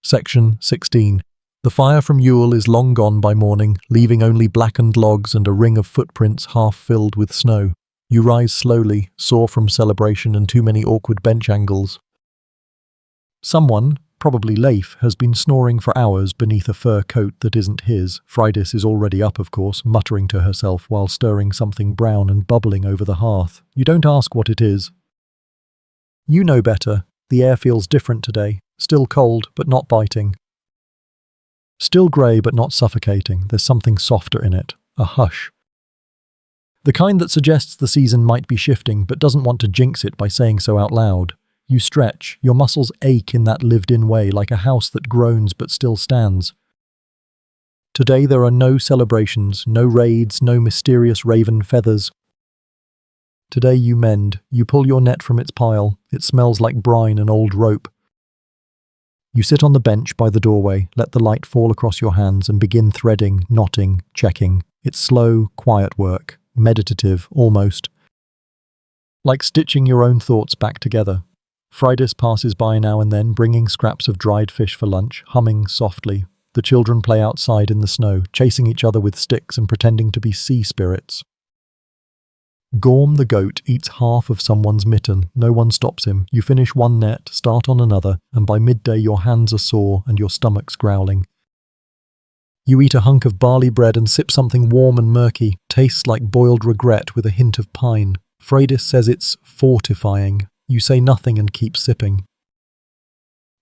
Speaker 1: Section 16. The fire from Yule is long gone by morning, leaving only blackened logs and a ring of footprints half filled with snow. You rise slowly, sore from celebration and too many awkward bench angles. Someone, probably Leif, has been snoring for hours beneath a fur coat that isn't his. Fridas is already up, of course, muttering to herself while stirring something brown and bubbling over the hearth. You don't ask what it is. You know better. The air feels different today. Still cold, but not biting. Still grey, but not suffocating. There's something softer in it. A hush. The kind that suggests the season might be shifting, but doesn't want to jinx it by saying so out loud. You stretch, your muscles ache in that lived-in way, like a house that groans but still stands. Today there are no celebrations, no raids, no mysterious raven feathers. Today you mend, you pull your net from its pile, it smells like brine and old rope. You sit on the bench by the doorway, let the light fall across your hands and begin threading, knotting, checking. It's slow, quiet work, meditative, almost. Like stitching your own thoughts back together. Fridas passes by now and then, bringing scraps of dried fish for lunch, humming softly. The children play outside in the snow, chasing each other with sticks and pretending to be sea spirits. Gorm the goat eats half of someone's mitten. No one stops him. You finish one net, start on another, and by midday your hands are sore and your stomach's growling. You eat a hunk of barley bread and sip something warm and murky, tastes like boiled regret with a hint of pine. Fridas says it's fortifying. You say nothing and keep sipping.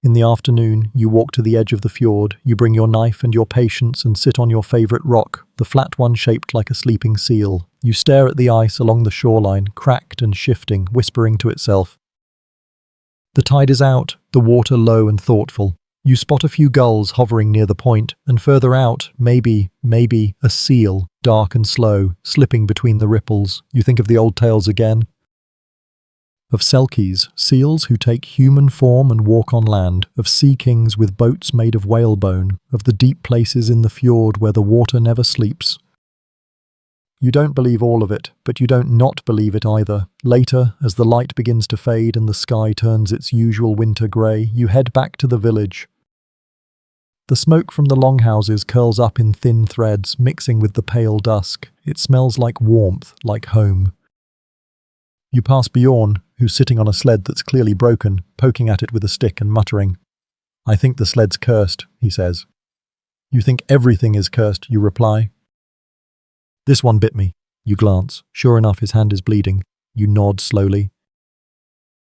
Speaker 1: In the afternoon, you walk to the edge of the fjord, you bring your knife and your patience and sit on your favourite rock, the flat one shaped like a sleeping seal. You stare at the ice along the shoreline, cracked and shifting, whispering to itself. The tide is out, the water low and thoughtful. You spot a few gulls hovering near the point, and further out, maybe, a seal, dark and slow, slipping between the ripples. You think of the old tales again. Of selkies, seals who take human form and walk on land, of sea kings with boats made of whalebone, of the deep places in the fjord where the water never sleeps. You don't believe all of it, but you don't not believe it either. Later, as the light begins to fade and the sky turns its usual winter grey, you head back to the village. The smoke from the longhouses curls up in thin threads, mixing with the pale dusk. It smells like warmth, like home. You pass Bjorn, who's sitting on a sled that's clearly broken, poking at it with a stick and muttering. I think the sled's cursed, he says. You think everything is cursed, you reply. This one bit me. You glance. Sure enough, his hand is bleeding. You nod slowly.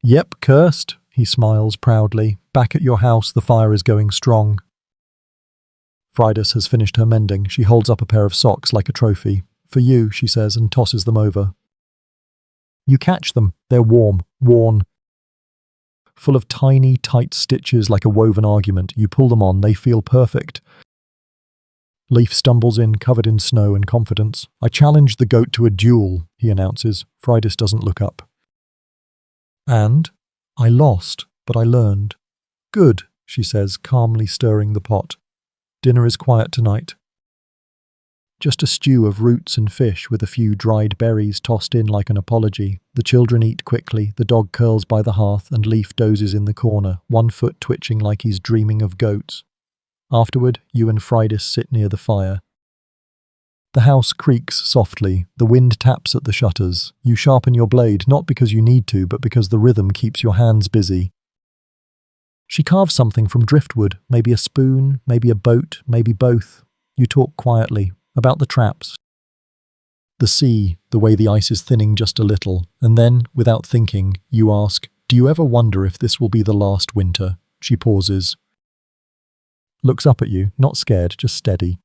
Speaker 1: Yep, cursed, he smiles proudly. Back at your house, the fire is going strong. Fridas has finished her mending. She holds up a pair of socks like a trophy. For you, she says, and tosses them over. You catch them. They're warm, worn, full of tiny, tight stitches like a woven argument. You pull them on. They feel perfect. Leif stumbles in, covered in snow and confidence. I challenged the goat to a duel, he announces. Fridas doesn't look up. And? I lost, but I learned. Good, she says, calmly stirring the pot. Dinner is quiet tonight. Just a stew of roots and fish with a few dried berries tossed in like an apology. The children eat quickly, the dog curls by the hearth, and Leif dozes in the corner, one foot twitching like he's dreaming of goats. Afterward, you and Fridas sit near the fire. The house creaks softly, the wind taps at the shutters. You sharpen your blade, not because you need to, but because the rhythm keeps your hands busy. She carves something from driftwood, maybe a spoon, maybe a boat, maybe both. You talk quietly. About the traps, the sea, the way the ice is thinning just a little, and then, without thinking, you ask, do you ever wonder if this will be the last winter? She pauses. Looks up at you, not scared, just steady.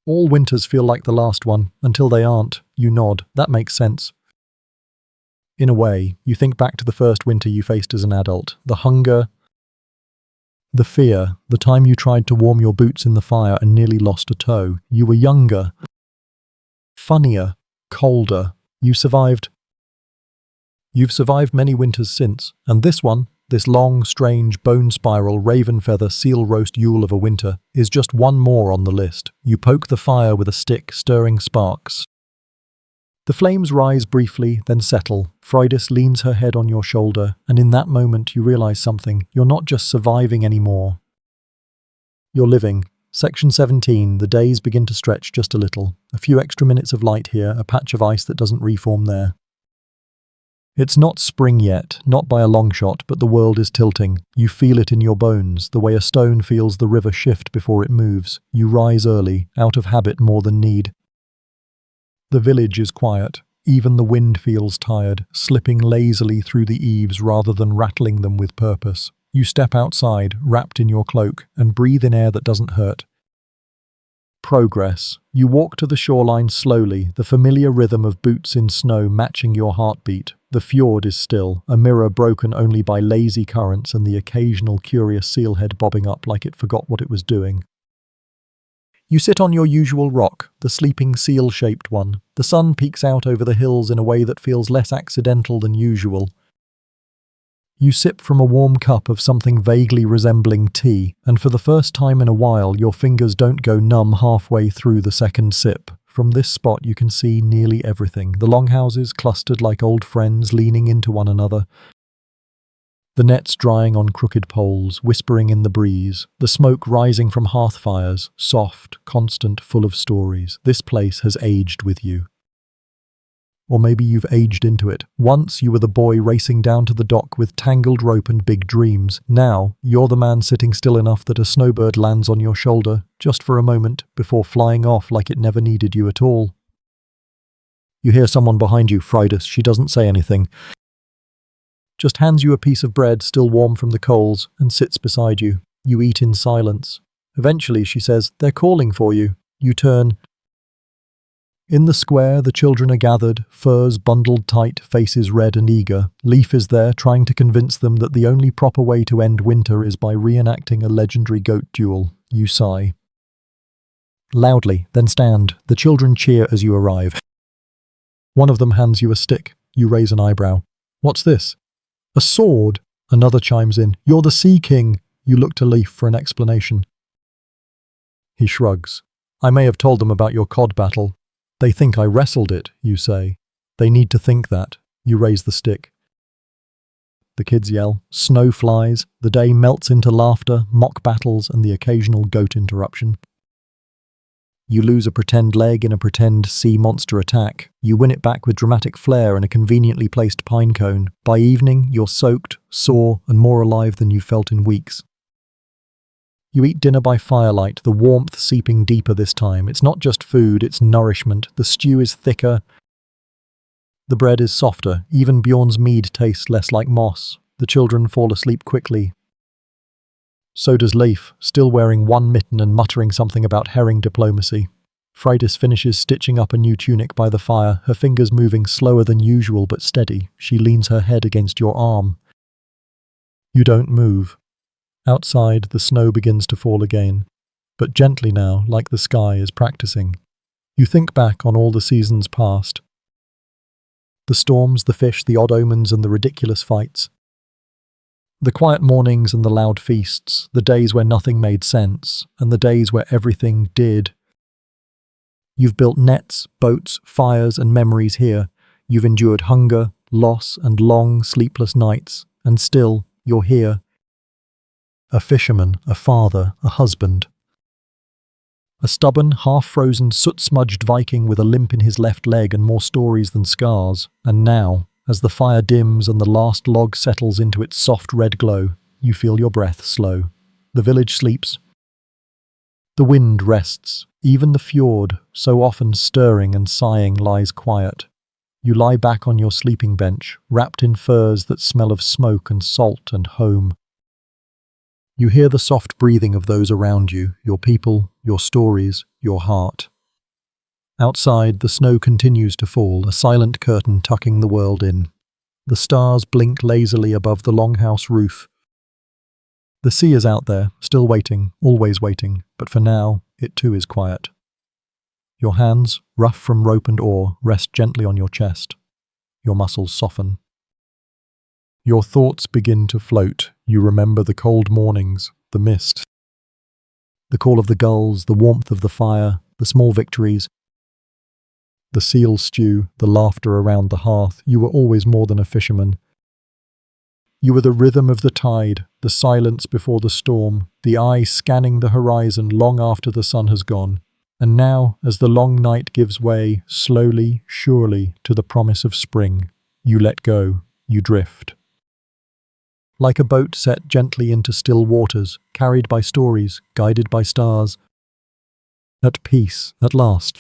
Speaker 1: All winters feel like the last one, until they aren't. You nod. That makes sense. In a way, you think back to the first winter you faced as an adult, the hunger, the fear, the time you tried to warm your boots in the fire and nearly lost a toe. You were younger, funnier, colder. You've survived many winters since, and this one, this long, strange, bone spiral, raven feather, seal roast Yule of a winter, is just one more on the list. You poke the fire with a stick, stirring sparks. The flames rise briefly, then settle. Fridas leans her head on your shoulder, and in that moment you realize something. You're not just surviving anymore. You're living. Section 17. The days begin to stretch just a little. A few extra minutes of light here, a patch of ice that doesn't reform there. It's not spring yet, not by a long shot, but the world is tilting. You feel it in your bones, the way a stone feels the river shift before it moves. You rise early, out of habit more than need. The village is quiet. Even the wind feels tired, slipping lazily through the eaves rather than rattling them with purpose. You step outside, wrapped in your cloak, and breathe in air that doesn't hurt. Progress. You walk to the shoreline slowly, the familiar rhythm of boots in snow matching your heartbeat. The fjord is still, a mirror broken only by lazy currents and the occasional curious sealhead bobbing up like it forgot what it was doing. You sit on your usual rock, the sleeping seal-shaped one. The sun peeks out over the hills in a way that feels less accidental than usual. You sip from a warm cup of something vaguely resembling tea, and for the first time in a while your fingers don't go numb halfway through the second sip. From this spot you can see nearly everything. The longhouses clustered like old friends leaning into one another. The nets drying on crooked poles, whispering in the breeze. The smoke rising from hearth fires, soft, constant, full of stories. This place has aged with you. Or maybe you've aged into it. Once you were the boy racing down to the dock with tangled rope and big dreams. Now you're the man sitting still enough that a snowbird lands on your shoulder, just for a moment, before flying off like it never needed you at all. You hear someone behind you, Fridas. She doesn't say anything. Just hands you a piece of bread still warm from the coals and sits beside you. You eat in silence. Eventually she says, "They're calling for you." You turn. In the square, the children are gathered, furs bundled tight, faces red and eager. Leaf is there, trying to convince them that the only proper way to end winter is by reenacting a legendary goat duel. You sigh. Loudly, then stand. The children cheer as you arrive. One of them hands you a stick. You raise an eyebrow. "What's this?" "A sword." Another chimes in. "You're the Sea King." You look to Leaf for an explanation. He shrugs. "I may have told them about your cod battle. They think I wrestled it," you say. "They need to think that." You raise the stick. The kids yell. Snow flies. The day melts into laughter, mock battles, and the occasional goat interruption. You lose a pretend leg in a pretend sea monster attack. You win it back with dramatic flair and a conveniently placed pine cone. By evening, you're soaked, sore, and more alive than you've felt in weeks. You eat dinner by firelight, the warmth seeping deeper this time. It's not just food, it's nourishment. The stew is thicker. The bread is softer. Even Bjorn's mead tastes less like moss. The children fall asleep quickly. So does Leif, still wearing one mitten and muttering something about herring diplomacy. Fridas finishes stitching up a new tunic by the fire, her fingers moving slower than usual but steady. She leans her head against your arm. You don't move. Outside, the snow begins to fall again, but gently now, like the sky is practicing. You think back on all the seasons past. The storms, the fish, the odd omens, and the ridiculous fights. The quiet mornings and the loud feasts, the days where nothing made sense, and the days where everything did. You've built nets, boats, fires, and memories here. You've endured hunger, loss, and long, sleepless nights, and still, you're here. A fisherman, a father, a husband. A stubborn, half-frozen, soot-smudged Viking with a limp in his left leg and more stories than scars. And now, as the fire dims and the last log settles into its soft red glow, you feel your breath slow. The village sleeps. The wind rests. Even the fjord, so often stirring and sighing, lies quiet. You lie back on your sleeping bench, wrapped in furs that smell of smoke and salt and home. You hear the soft breathing of those around you, your people, your stories, your heart. Outside, the snow continues to fall, a silent curtain tucking the world in. The stars blink lazily above the longhouse roof. The sea is out there, still waiting, always waiting, but for now, it too is quiet. Your hands, rough from rope and oar, rest gently on your chest. Your muscles soften. Your thoughts begin to float. You remember the cold mornings, the mist, the call of the gulls, the warmth of the fire, the small victories, the seal stew, the laughter around the hearth. You were always more than a fisherman. You were the rhythm of the tide, the silence before the storm, the eye scanning the horizon long after the sun has gone. And now, as the long night gives way, slowly, surely, to the promise of spring, you let go, you drift. Like a boat set gently into still waters, carried by stories, guided by stars. At peace, at last.